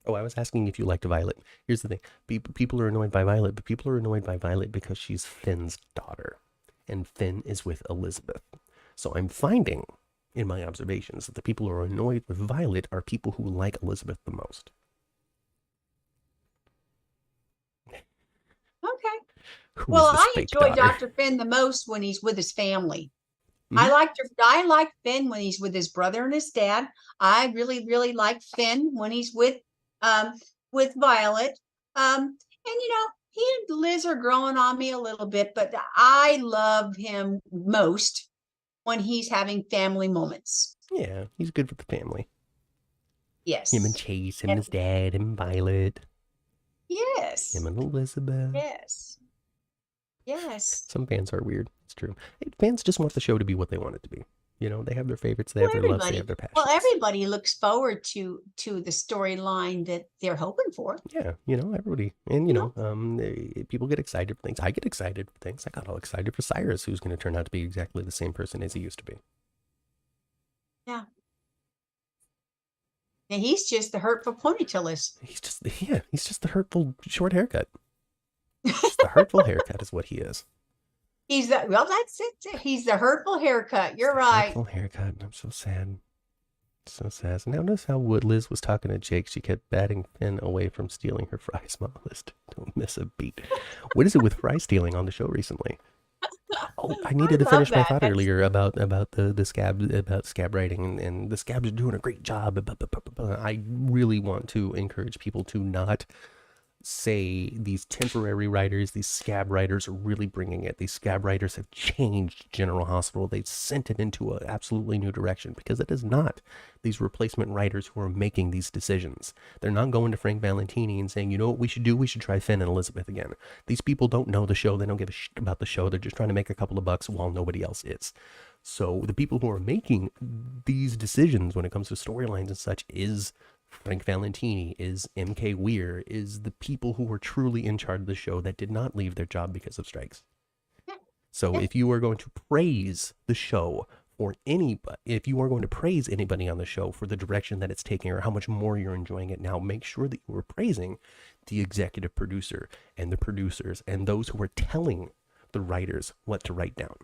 Oh, I was asking if you liked Violet. Here's the thing. People are annoyed by Violet, but people are annoyed by Violet because she's Finn's daughter. And Finn is with Elizabeth. So I'm finding, in my observations, that the people who are annoyed with Violet are people who like Elizabeth the most. Okay. Well, I enjoy Dr. Finn the most when he's with his family. I like Finn when he's with his brother and his dad. I really, really like Finn when he's with Violet. And he and Liz are growing on me a little bit, but I love him most when he's having family moments. Yeah, he's good with the family. Yes. Him and Chase, him and his dad, him and Violet. Yes. Him and Elizabeth. Yes. Yes. Some fans are weird. It's true. Fans just want the show to be what they want it to be. You know, they have their favorites, they Well, have their loves, they have their well, passions. everybody looks forward to the storyline that they're hoping for. Yeah, you know, everybody. And, you You know, people get excited for things. I get excited for things. I got all excited for Cyrus, who's going to turn out to be exactly the same person as he used to be. Yeah. And he's just the hurtful ponytailist. He's just the hurtful short haircut. Just the hurtful haircut is what he is. That's it. He's the hurtful haircut. You're right. Hurtful haircut. I'm so sad. So sad. Now notice how Liz was talking to Jake. She kept batting Finn away from stealing her fries. Mama list. Don't miss a beat. What is it with fry stealing on the show recently? Oh, I needed to finish my thought earlier about the scab writing, and the scabs are doing a great job. I really want to encourage people to not say these temporary writers, these scab writers are really bringing it. These scab writers have changed General Hospital. They've sent it into an absolutely new direction, because it is not these replacement writers who are making these decisions. They're not going to Frank Valentini and saying, you know what we should do? We should try Finn and Elizabeth again. These people don't know the show. They don't give a shit about the show. They're just trying to make a couple of bucks while nobody else is. So the people who are making these decisions when it comes to storylines and such is Frank Valentini, is MK Weir, is the people who were truly in charge of the show that did not leave their job because of strikes. So if you are going to praise the show for anybody, if you are going to praise anybody on the show for the direction that it's taking or how much more you're enjoying it now, make sure that you are praising the executive producer and the producers and those who are telling the writers what to write down.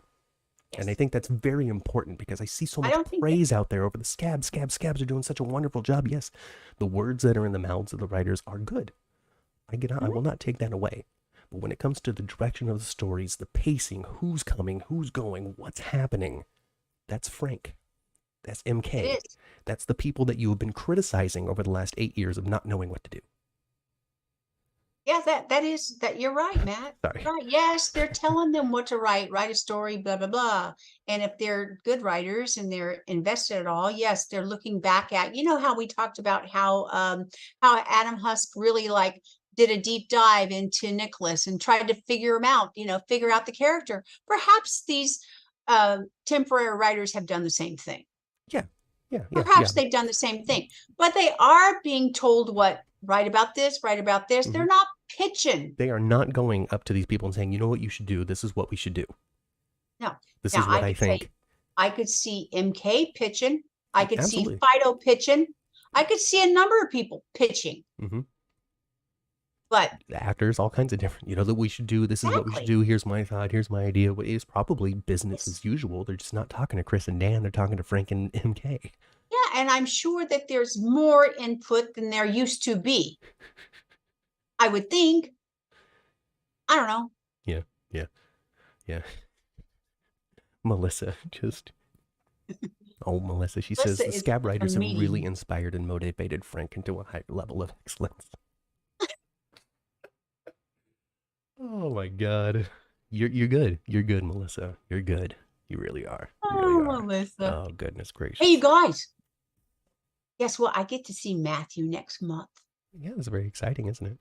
Yes. And I think that's very important, because I see so much praise out there over the scabs are doing such a wonderful job. Yes, the words that are in the mouths of the writers are good. I will not take that away. But when it comes to the direction of the stories, the pacing, who's coming, who's going, what's happening, that's Frank. That's MK. That's the people that you have been criticizing over the last 8 years of not knowing what to do. Yeah, that you're right, Matt. Sorry. Right. Yes, they're telling them what to write a story, blah, blah, blah. And if they're good writers and they're invested at all, yes, they're looking back at, you know, how we talked about how Adam Husk really did a deep dive into Nicholas and tried to figure him out, figure out the character. Perhaps these temporary writers have done the same thing. Yeah. Perhaps they've done the same thing, but they are being told write about this. Mm-hmm. They're not pitching. They are not going up to these people and saying, you know what you should do? This is what we should do. No. This is what I think. I could see MK pitching. I could see Fido pitching. I could see a number of people pitching. Mm-hmm. But the actors, all kinds of different, that we should do. This is what we should do. Here's my thought. Here's my idea. What is probably business as usual. They're just not talking to Chris and Dan. They're talking to Frank and MK. Yeah, and I'm sure that there's more input than there used to be. I would think. I don't know. Yeah. Melissa just... Oh, Melissa, she says the scab writers have really inspired and motivated Frank into a higher level of excellence. Oh my God. You're good. You're good, Melissa. You're good. You really are. You really are. Melissa. Oh, goodness gracious. Hey, you guys. Guess what? I get to see Matthew next month. Yeah, it's very exciting, isn't it?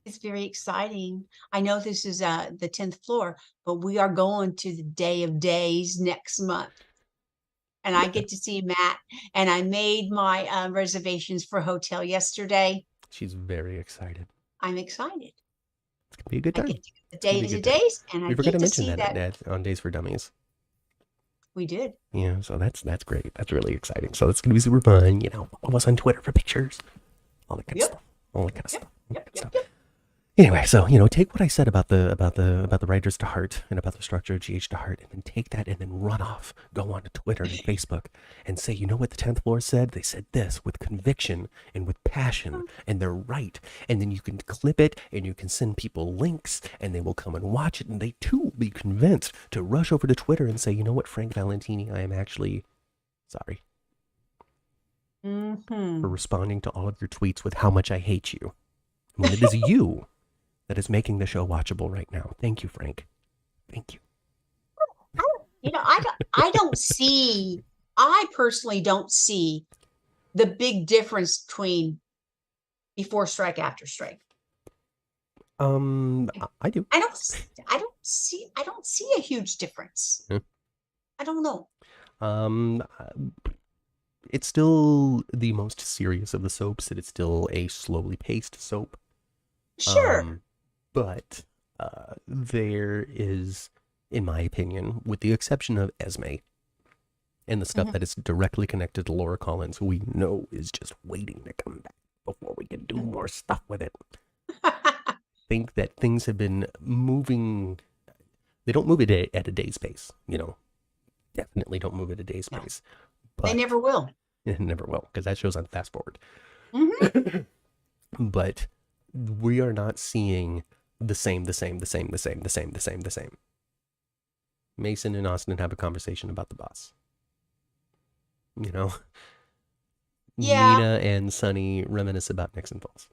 It's very exciting. I know this is the 10th floor, but we are going to the Day of Days next month. And I get to see Matt. And I made my reservations for a hotel yesterday. She's very excited. I'm excited. It's going to be a good time. I get to the Day of Days, and I get to see that on Days for Dummies. We did. Yeah, so that's great. That's really exciting. So it's going to be super fun. Follow us on Twitter for pictures. All that kind of stuff. All that kind of stuff. Anyway, so take what I said about the writers to heart and about the structure of GH to heart, and then take that and then run off, go on to Twitter and Facebook, and say, you know what the 10th floor said? They said this with conviction and with passion, and they're right. And then you can clip it and you can send people links, and they will come and watch it, and they too will be convinced to rush over to Twitter and say, you know what, Frank Valentini, I am actually sorry for responding to all of your tweets with how much I hate you. When it is you that is making the show watchable right now. Thank you, Frank. Thank you. I personally don't see the big difference between before strike, after strike. I do. I don't see a huge difference. Yeah. I don't know. Um, it's still the most serious of the soaps. It is still a slowly paced soap. Sure. But there is, in my opinion, with the exception of Esme and the stuff that is directly connected to Laura Collins, who we know is just waiting to come back before we can do more stuff with it. I think that things have been moving. They don't move it at a day's pace, Definitely don't move at a day's pace. But they never will. Never will, because that show's on fast forward. Mm-hmm. But we are not seeing the same. Mason and Austin have a conversation about the boss. Yeah. Nina and Sonny reminisce about Nixon Falls.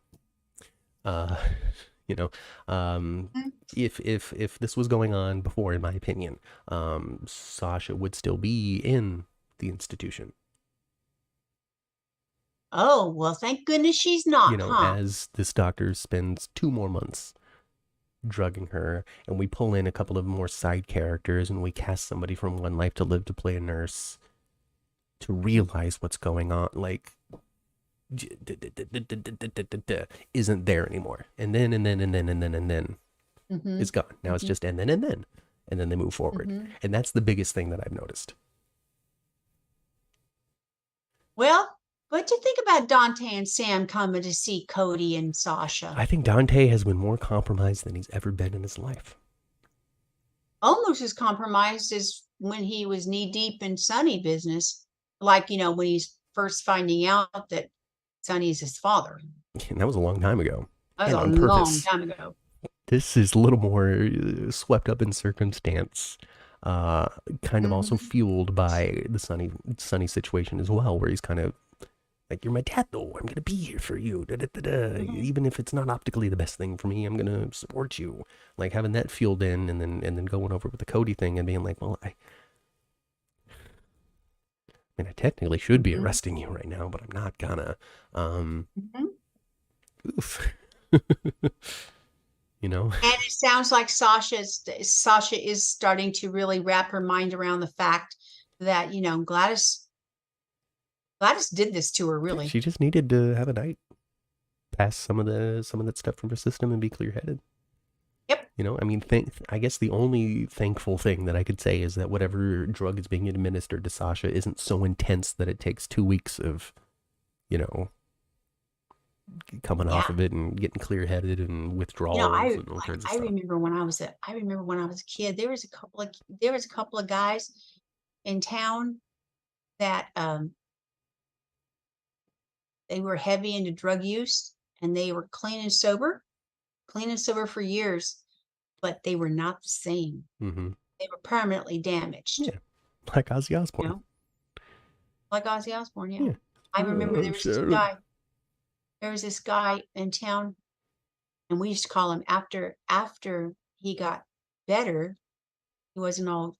If this was going on before, in my opinion, Sasha would still be in the institution. Oh, well, thank goodness she's not, as this doctor spends 2 more months drugging her, and we pull in a couple of more side characters, and we cast somebody from One Life to Live to play a nurse to realize what's going on, like, isn't there anymore. And then it's gone. Now it's just and then they move forward. And that's the biggest thing that I've noticed. Well, what'd you think about Dante and Sam coming to see Cody and Sasha? I think Dante has been more compromised than he's ever been in his life. Almost as compromised as when he was knee deep in Sonny business. Like, when he's first finding out that Sonny's his father. And that was a long time ago. That was a long time ago. This is a little more swept up in circumstance. Kind of also fueled by the Sonny situation as well, where he's kind of like, you're my dad though, I'm gonna be here for you, even if it's not optically the best thing for me, I'm gonna support you. Like, having that fueled in, and then going over with the Cody thing and being like, well, I technically should be arresting you right now, but I'm not gonna. Oof. And it sounds like Sasha is starting to really wrap her mind around the fact that Gladys did this to her. Really, she just needed to have a night, pass some of that stuff from her system, and be clear-headed. Yep. I guess the only thankful thing that I could say is that whatever drug is being administered to Sasha isn't so intense that it takes 2 weeks of, coming off of it and getting clear-headed and withdrawals and all kinds of stuff. I remember when I was a kid, there was a couple of guys in town that they were heavy into drug use, and they were clean and sober for years, but they were not the same. They were permanently damaged. Yeah, like Ozzy Osbourne. Like Ozzy Osbourne, yeah. I remember there was this guy in town, and we used to call him after he got better. He wasn't all,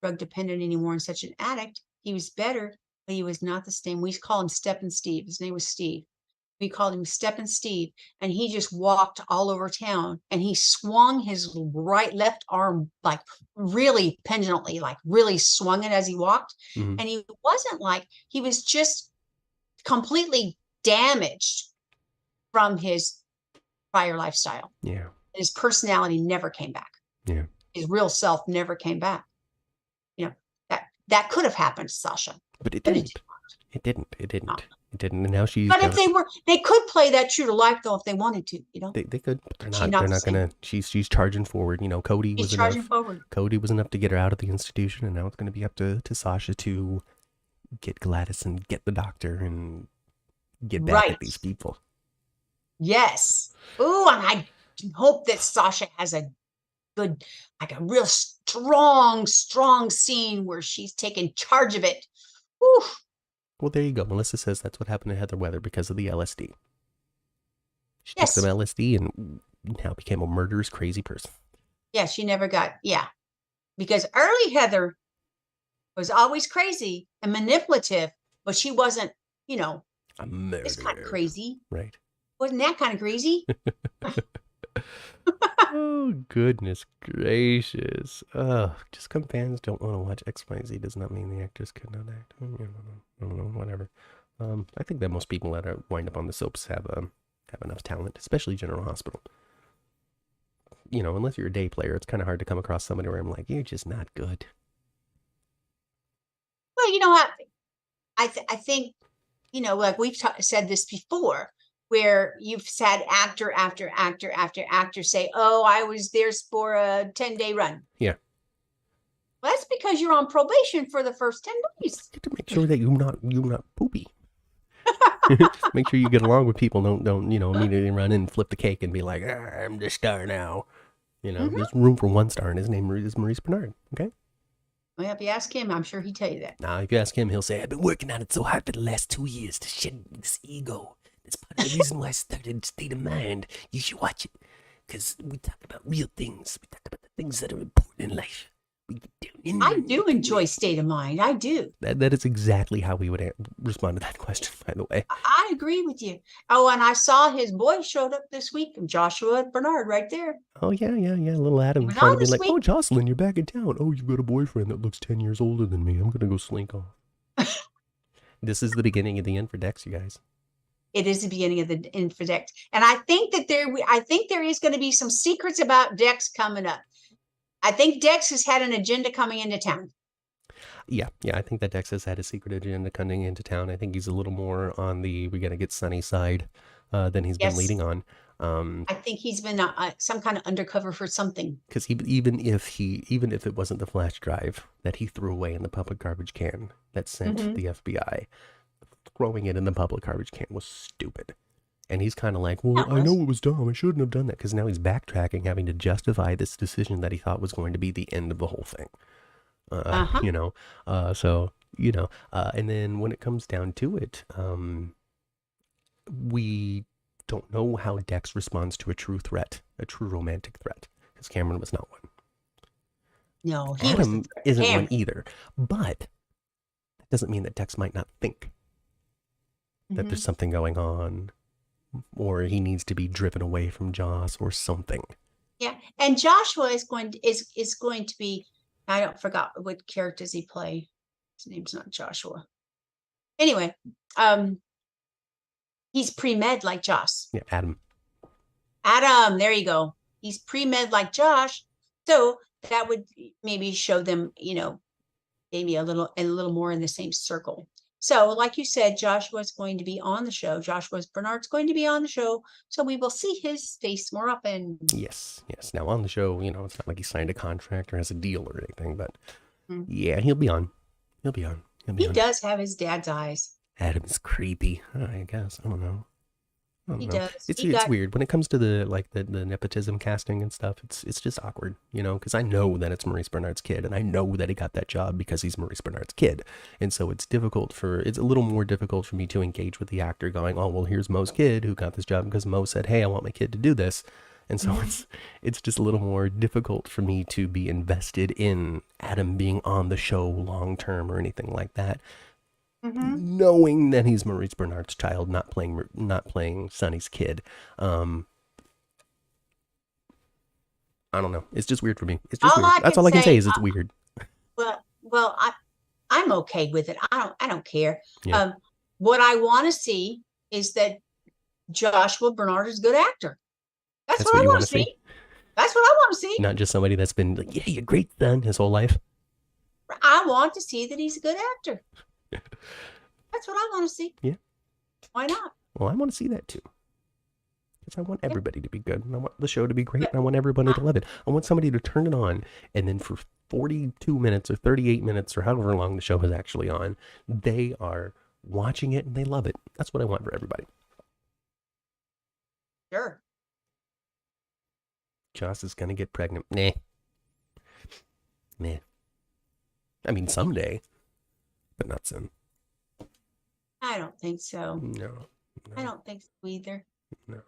drug dependent anymore and such an addict. He was better, but he was not the same. We used to call him Steppin' Steve. His name was Steve. We called him Steppin' Steve, and he just walked all over town, and he swung his left arm, like really pendulently, like really swung it as he walked. And he wasn't like, he was just completely damaged from his prior lifestyle. Yeah. His personality never came back. Yeah. His real self never came back. That could have happened to Sasha. But it didn't. It didn't. And now she's. But if they could play that true to life though, if they wanted to, They could, but they're not gonna. She's charging forward. Cody was enough. Cody was enough to get her out of the institution, and now it's gonna be up to Sasha to get Gladys and get the doctor and get back at these people. Yes. Ooh, and I hope that Sasha has a good, like a real strong scene where she's taking charge of it. Whew. Well, there you go. Melissa says that's what happened to Heather Weather because of the LSD. She took some LSD and now became a murderous, crazy person. Yeah, she never got, because early Heather was always crazy and manipulative, but she wasn't, a murderer. It's kind of crazy. Right. Wasn't that kind of crazy? Oh, goodness gracious. Just because fans don't want to watch XYZ does not mean the actors could not act. I don't know, whatever. I think that most people that wind up on the soaps have enough talent, especially General Hospital. Unless you're a day player, it's kind of hard to come across somebody where I'm like, you're just not good. Well, I think, like we've said this before, where you've had actor after actor after actor say, "Oh, I was there for a 10-day run." Yeah. Well, that's because you're on probation for the first 10 days. You have to make sure that you're not poopy. Make sure you get along with people. Don't immediately run in and flip the cake and be like, I'm the star now. There's room for one star, and his name is Maurice Benard. Okay. Well, if you ask him, I'm sure he'd tell you that. Now, if you ask him, he'll say, I've been working on it so hard for the last 2 years to shed this ego. That's part of the reason why I started State of Mind. You should watch it. Because we talk about real things. We talk about the things that are important in life. We get down in there. I do enjoy State of Mind. I do. That is exactly how we would respond to that question, by the way. I agree with you. Oh, and I saw his boy showed up this week, Joshua Benard, right there. Oh, yeah. Little Adam trying to be like, oh, Jocelyn, you're back in town. Oh, you've got a boyfriend that looks 10 years older than me. I'm going to go slink off. This is the beginning of the end for Dex, you guys. It is the beginning of the end for Dex. And I think that there is going to be some secrets about Dex coming up. I think Dex has had an agenda coming into town. Yeah, I think that Dex has had a secret agenda coming into town. I think he's a little more on the we got to get Sonny side than he's been leading on. I think he's been some kind of undercover for something. Because even if it wasn't the flash drive that he threw away in the public garbage can that sent the FBI, throwing it in the public garbage can was stupid. And he's kind of like, well, I know it was dumb. I shouldn't have done that. Because now he's backtracking, having to justify this decision that he thought was going to be the end of the whole thing. And then when it comes down to it, we don't know how Dex responds to a true threat, a true romantic threat. Because Cameron was not one. No, Adam isn't one either. But that doesn't mean that Dex might not think that there's something going on, or he needs to be driven away from Joss or something. Yeah, and Joshua is going to be. I don't forgot what character does he play. His name's not Joshua. Anyway, he's pre-med like Joss. Yeah, Adam. There you go. He's pre-med like Josh, so that would maybe show them, maybe a little more in the same circle. So, like you said, Joshua's going to be on the show. Bernard's going to be on the show, so we will see his face more often. Yes. Now on the show, it's not like he signed a contract or has a deal or anything, but yeah, he'll be on. He does have his dad's eyes. Adam's creepy, I guess. I don't know. He does. It's weird when it comes to the nepotism casting and stuff. It's just awkward, because I know that it's Maurice Benard's kid, and I know that he got that job because he's Maurice Benard's kid, and so it's a little more difficult for me to engage with the actor, going, oh well, here's Mo's kid who got this job because Mo said, hey, I want my kid to do this, and so it's just a little more difficult for me to be invested in Adam being on the show long term or anything like that. Knowing that he's Maurice Benard's child, not playing Sonny's kid. I don't know. It's just weird for me. It's just weird. That's all I can say is it's weird. Well, I'm okay with it. I don't care. Yeah. What I want to see is that Joshua Benard is a good actor. That's what I want to see. That's what I want to see. Not just somebody that's been like, yeah, you're great son his whole life. I want to see that he's a good actor. That's what I want to see. Yeah. Why not? Well, I want to see that too. Because I want everybody to be good. And I want the show to be great. And I want everybody to love it. I want somebody to turn it on. And then for 42 minutes or 38 minutes or however long the show is actually on, they are watching it and they love it. That's what I want for everybody. Sure. Joss is going to get pregnant. Nah. I mean, someday. But not soon. I don't think so. No. I don't think so either. No.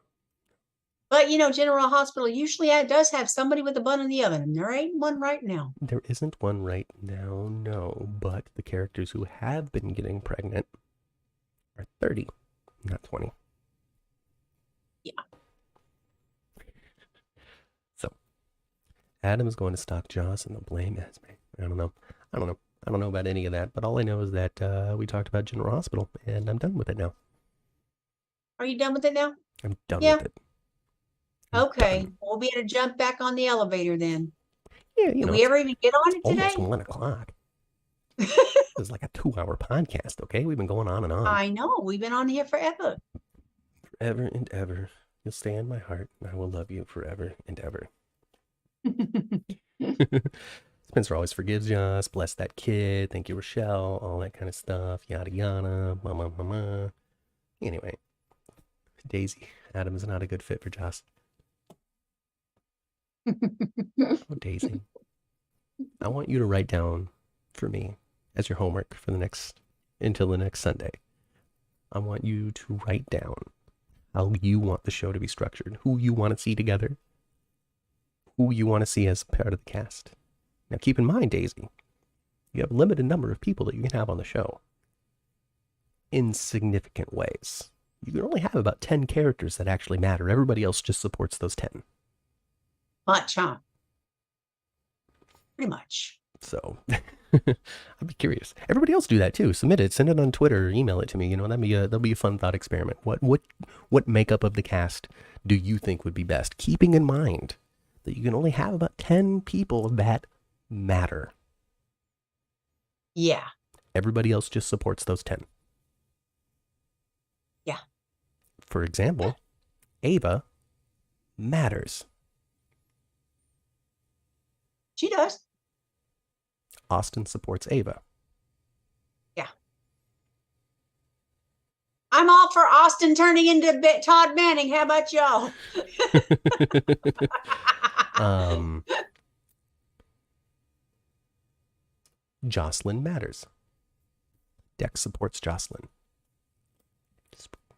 But, General Hospital usually does have somebody with a bun in the oven. And there ain't one right now. There isn't one right now, no. But the characters who have been getting pregnant are 30, not 20. Yeah. Adam's going to stalk Joss and they'll blame Esme. I don't know. I don't know. I don't know about any of that, but all I know is that we talked about General Hospital, and I'm done with it now. Are you done with it now? I'm done Yeah. with it. I'm Okay. done. We'll be able to jump back on the elevator then. Yeah, Did we ever even get on it almost today? 1 o'clock. This is like a 2-hour podcast, okay? We've been going on and on. I know. We've been on here forever. Forever and ever. You'll stay in my heart, and I will love you forever and ever. Spencer always forgives us. Bless that kid. Thank you, Rochelle. All that kind of stuff. Yada yada. Mama, mama. Anyway, Daisy. Adam is not a good fit for Joss. Oh, Daisy. I want you to write down for me as your homework for until the next Sunday. I want you to write down how you want the show to be structured, who you want to see together, who you want to see as part of the cast. Now, keep in mind, Daisy, you have a limited number of people that you can have on the show in significant ways. You can only have about 10 characters that actually matter. Everybody else just supports those 10. Much, huh? Pretty much. So, I'd be curious. Everybody else do that too. Submit it. Send it on Twitter or email it to me. You know, that'll be a fun thought experiment. What makeup of the cast do you think would be best? Keeping in mind that you can only have about 10 people that matter. Yeah. Everybody else just supports those 10. Yeah. For example, Ava matters. She does. Austin supports Ava. Yeah. I'm all for Austin turning into Todd Manning. How about y'all? Jocelyn matters. Dex supports Jocelyn.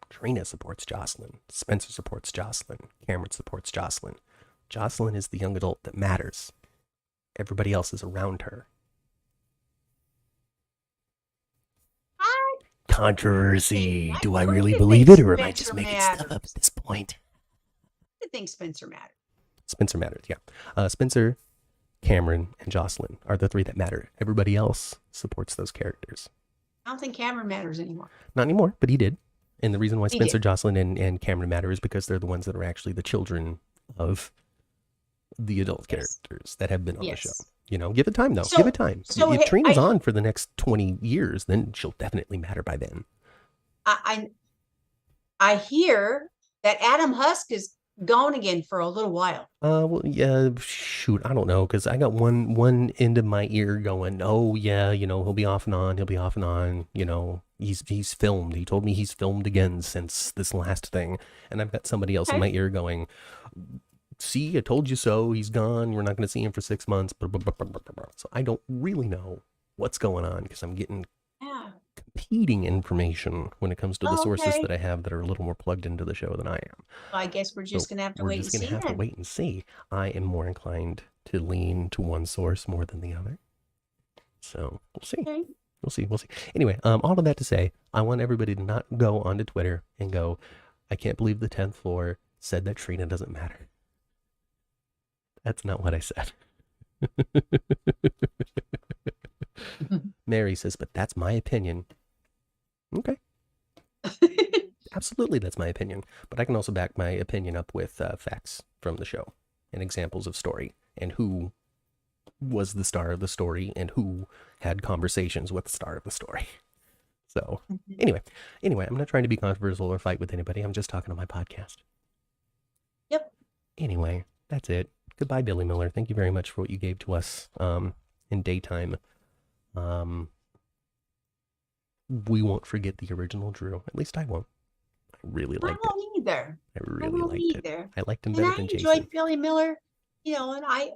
Trina supports Jocelyn. Spencer supports Jocelyn. Cameron supports Jocelyn. Jocelyn is the young adult that matters. Everybody else is around her. Controversy. Do I really believe it, or am I just making stuff up at this point? I think Spencer matters. Spencer matters, yeah. Spencer, Cameron, and Jocelyn are the three that matter. Everybody else supports those characters. I don't think Cameron matters anymore. Not anymore, but he did. And the reason why Spencer, Jocelyn, and Cameron matter is because they're the ones that are actually the children of the adult characters that have been on the show. You know, give it time, though. Give it time. So if Trina's on for the next 20 years, then she'll definitely matter by then. I hear that Adam Husk is gone again for a little while. Well, yeah, shoot, I don't know, because I got one end of my ear going, oh, yeah, you know, he'll be off and on, you know, he's filmed. He told me he's filmed again since this last thing. And I've got somebody else in my ear going, see, I told you so. He's gone. We're not going to see him for 6 months. So I don't really know what's going on because I'm getting competing information when it comes to the sources that I have that are a little more plugged into the show than I am. Well, I guess we're just going to have to wait and see. We're just going to have to wait and see. I am more inclined to lean to one source more than the other. So we'll see. Okay. We'll see. Anyway, all of that to say, I want everybody to not go onto Twitter and go, I can't believe the 10th floor said that Trina doesn't matter. That's not what I said. Mary says, but that's my opinion. Okay. Absolutely, that's my opinion. But I can also back my opinion up with facts from the show and examples of story and who was the star of the story and who had conversations with the star of the story. So anyway, I'm not trying to be controversial or fight with anybody. I'm just talking on my podcast. Yep. Anyway, that's it. Goodbye, Billy Miller. Thank you very much for what you gave to us in daytime. We won't forget the original Drew. At least I won't. I really liked it. I won't either. I really liked it. I liked him better than Jason. I enjoyed Billy Miller. You know, and I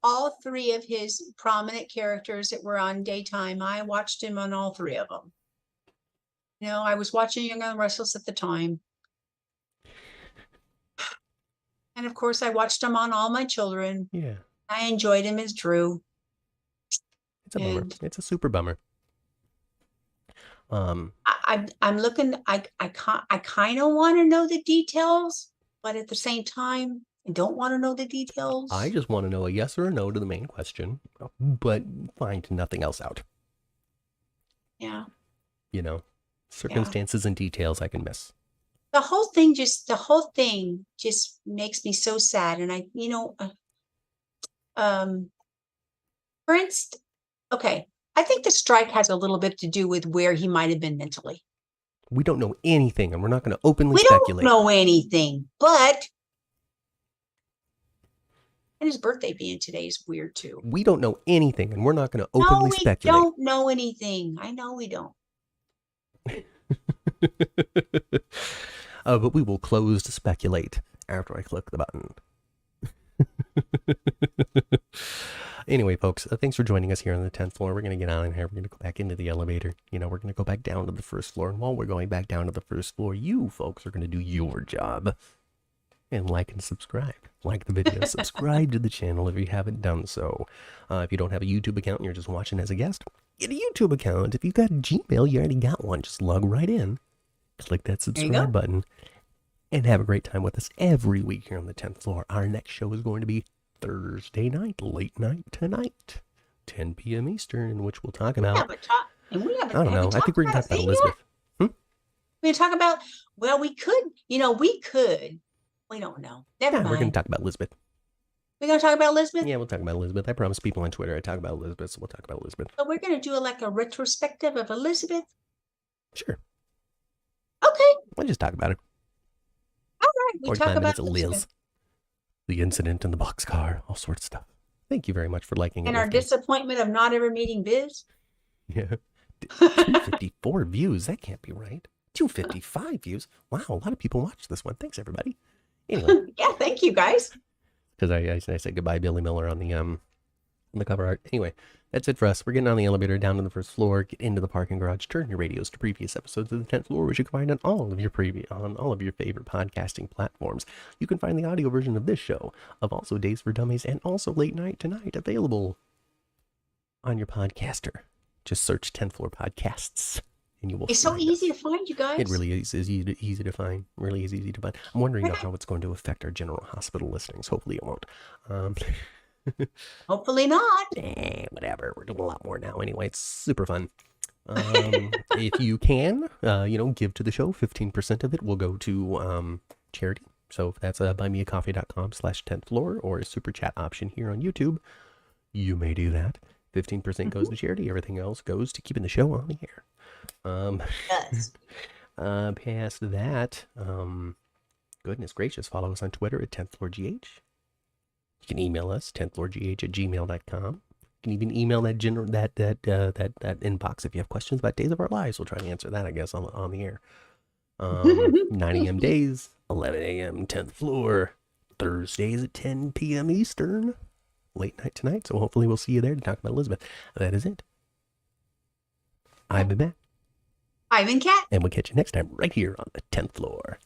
all three of his prominent characters that were on daytime, I watched him on all three of them. You know, I was watching Young and Restless at the time. And of course, I watched him on All My Children. Yeah. I enjoyed him as Drew. It's a bummer. It's a super bummer. I'm looking. I kind of want to know the details, but at the same time, I don't want to know the details. I just want to know a yes or a no to the main question, but find nothing else out. Yeah. You know, circumstances and details I can miss. The whole thing just makes me so sad. And for instance, okay, I think the strike has a little bit to do with where he might have been mentally. We don't know anything, and we're not going to openly speculate. We don't know anything, but and his birthday being today is weird too. We don't know anything, and we're not going to openly speculate. We don't know anything. I know we don't. But we will close to speculate after I click the button. Anyway, folks, thanks for joining us here on the 10th floor. We're going to get out of here. We're going to go back into the elevator. We're going to go back down to the first floor. And while we're going back down to the first floor, you folks are going to do your job. And like and subscribe. Like the video. Subscribe to the channel if you haven't done so. If you don't have a YouTube account and you're just watching as a guest, get a YouTube account. If you've got Gmail, you already got one. Just log right in. Click that subscribe button. And have a great time with us every week here on the 10th floor. Our next show is going to be Thursday night, late night tonight, 10 p.m. Eastern, in which we'll talk about... I don't know. I think we're going to talk about Elizabeth. We're going to talk about... Well, we could. We could. We don't know. Never mind. We're going to talk about Elizabeth. We're going to talk about Elizabeth? Yeah, we'll talk about Elizabeth. I promise people on Twitter I talk about Elizabeth, so we'll talk about Elizabeth. So we're going to do a retrospective of Elizabeth? Sure. Okay. We'll just talk about her. All right. We talk about Liz. The incident in the boxcar, all sorts of stuff. Thank you very much for liking it. And our disappointment of not ever meeting Biz. Yeah. 254 views. That can't be right. 255 views. Wow, a lot of people watched this one. Thanks, everybody. Anyway. Yeah, thank you, guys. Because I said goodbye, Billy Miller, on the cover art. Anyway, that's it for us. We're getting on the elevator down to the first floor, get into the parking garage, turn your radios to previous episodes of the 10th floor, which you can find on all of your favorite podcasting platforms. You can find the audio version of this show, of also Days for Dummies, and also Late Night Tonight, available on your podcaster. Just search 10th Floor Podcasts, and you will. It's so easy to find, you guys. It really is easy to find. Really is easy to find. I'm wondering how it's going to affect our General Hospital listings. Hopefully it won't. Hopefully not. Whatever. We're doing a lot more now anyway. It's super fun. If you can, give to the show. 15% of it will go to charity. So if that's buymeacoffee.com/10th floor or a super chat option here on YouTube, you may do that. 15% goes to charity. Everything else goes to keeping the show on the air. Yes. Past that, goodness gracious, follow us on Twitter at 10th floor GH. You can email us, 10thfloorgh@gmail.com. You can even email that inbox if you have questions about Days of Our Lives. We'll try to answer that, I guess, on the air. 9 a.m. days, 11 a.m. 10th floor, Thursdays at 10 p.m. Eastern, late night tonight. So hopefully we'll see you there to talk about Elizabeth. That is it. I've been Matt. I've been Kat. And we'll catch you next time right here on the 10th floor.